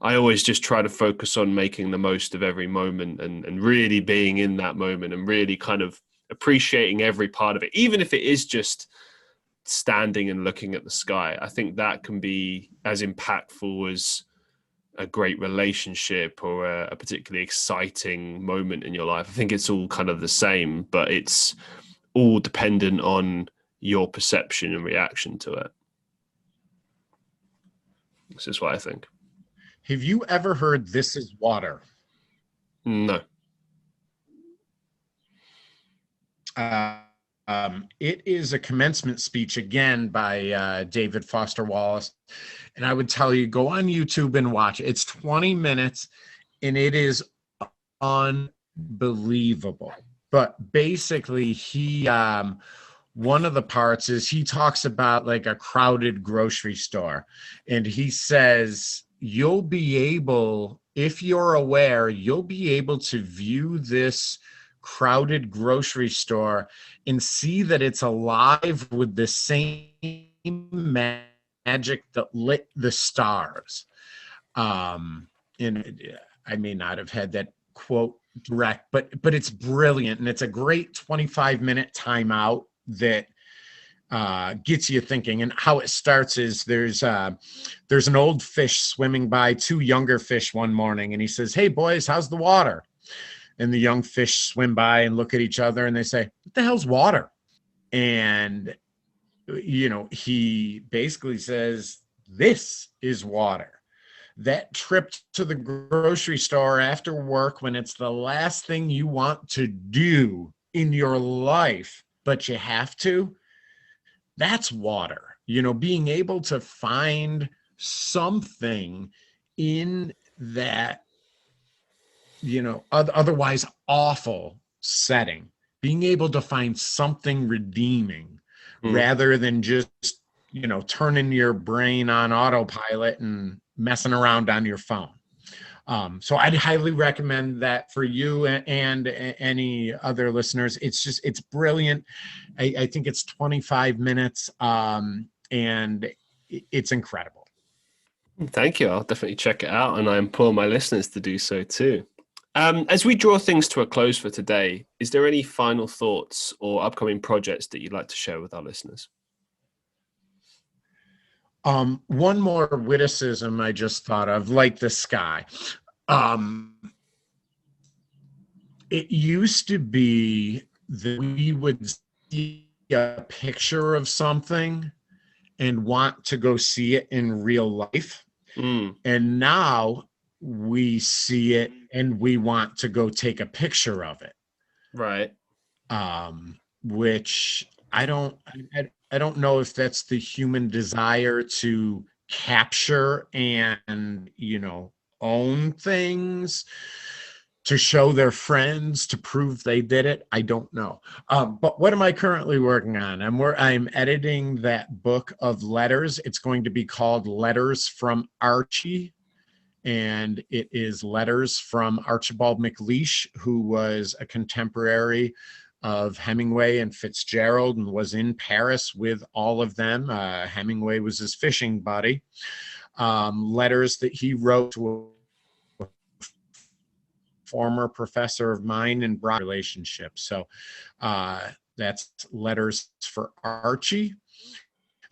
[SPEAKER 1] I always just try to focus on making the most of every moment and really being in that moment and really kind of appreciating every part of it, even if it is just standing and looking at the sky. I think that can be as impactful as a great relationship or a particularly exciting moment in your life. I think it's all kind of the same, but it's all dependent on your perception and reaction to it. This is what I think.
[SPEAKER 2] Have you ever heard "This Is Water"?
[SPEAKER 1] No.
[SPEAKER 2] It is a commencement speech, again, by David Foster Wallace. And I would tell you, go on YouTube and watch it. It's 20 minutes, and it is unbelievable. But basically, one of the parts is he talks about like a crowded grocery store. And he says, if you're aware, you'll be able to view this crowded grocery store and see that it's alive with the same magic that lit the stars. And I may not have had that quote direct, but it's brilliant, and it's a great 25-minute timeout that gets you thinking. And how it starts is there's an old fish swimming by two younger fish one morning, and he says, "Hey boys, how's the water?" And the young fish swim by and look at each other, and they say, "What the hell's water?" And he basically says, "This is water." That trip to the grocery store after work, when it's the last thing you want to do in your life, but you have to, that's water. Being able to find something in that, otherwise awful setting, being able to find something redeeming rather than just, turning your brain on autopilot and messing around on your phone. So I'd highly recommend that for you and any other listeners. It's brilliant. I think it's 25 minutes, and it's incredible.
[SPEAKER 1] Thank you. I'll definitely check it out, and I implore my listeners to do so too. As we draw things to a close for today, is there any final thoughts or upcoming projects that you'd like to share with our listeners?
[SPEAKER 2] One more witticism I just thought of, like the sky. It used to be that we would see a picture of something and want to go see it in real life. And now we see it and we want to go take a picture of it.
[SPEAKER 1] Right.
[SPEAKER 2] Which I don't know if that's the human desire to capture and, own things to show their friends to prove they did it. I don't know. But what am I currently working on? I'm editing that book of letters. It's going to be called Letters from Archie. And it is letters from Archibald MacLeish, who was a contemporary of Hemingway and Fitzgerald and was in Paris with all of them. Hemingway was his fishing buddy. Letters that he wrote to a former professor of mine in Broad relationship. So that's Letters for Archie.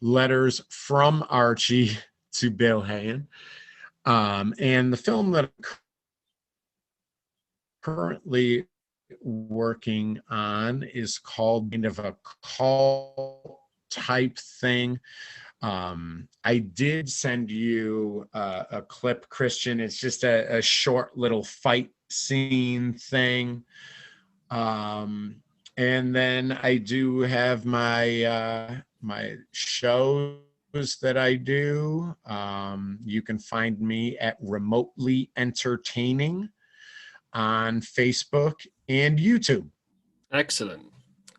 [SPEAKER 2] Letters from Archie to Bill Hayen. And the film that I'm currently working on is called kind of a cult type thing. I did send you a clip, Christian. It's just a short little fight scene thing. And then I do have my my shows that I do. You can find me at Remotely Entertaining on Facebook and YouTube.
[SPEAKER 1] Excellent.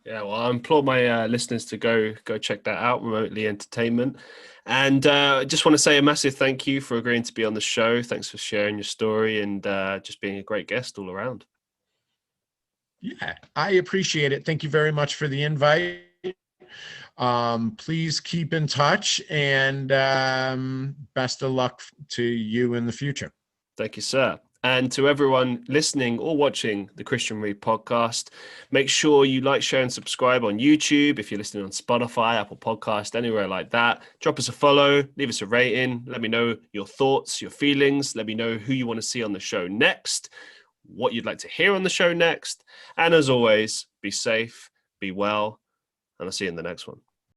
[SPEAKER 1] Yeah, well, I implore my listeners to go check that out, Remotely Entertainment. And I just want to say a massive thank you for agreeing to be on the show. Thanks for sharing your story and just being a great guest all around.
[SPEAKER 2] Yeah, I appreciate it. Thank you very much for the invite. Please keep in touch, and best of luck to you in the future.
[SPEAKER 1] Thank you, sir. And to everyone listening or watching the Christian Reeve podcast, make sure you like, share, and subscribe on YouTube. If you're listening on Spotify, Apple Podcast, anywhere like that, drop us a follow, leave us a rating. Let me know your thoughts, your feelings. Let me know who you want to see on the show next, what you'd like to hear on the show next. And as always, be safe, be well, and I'll see you in the next one.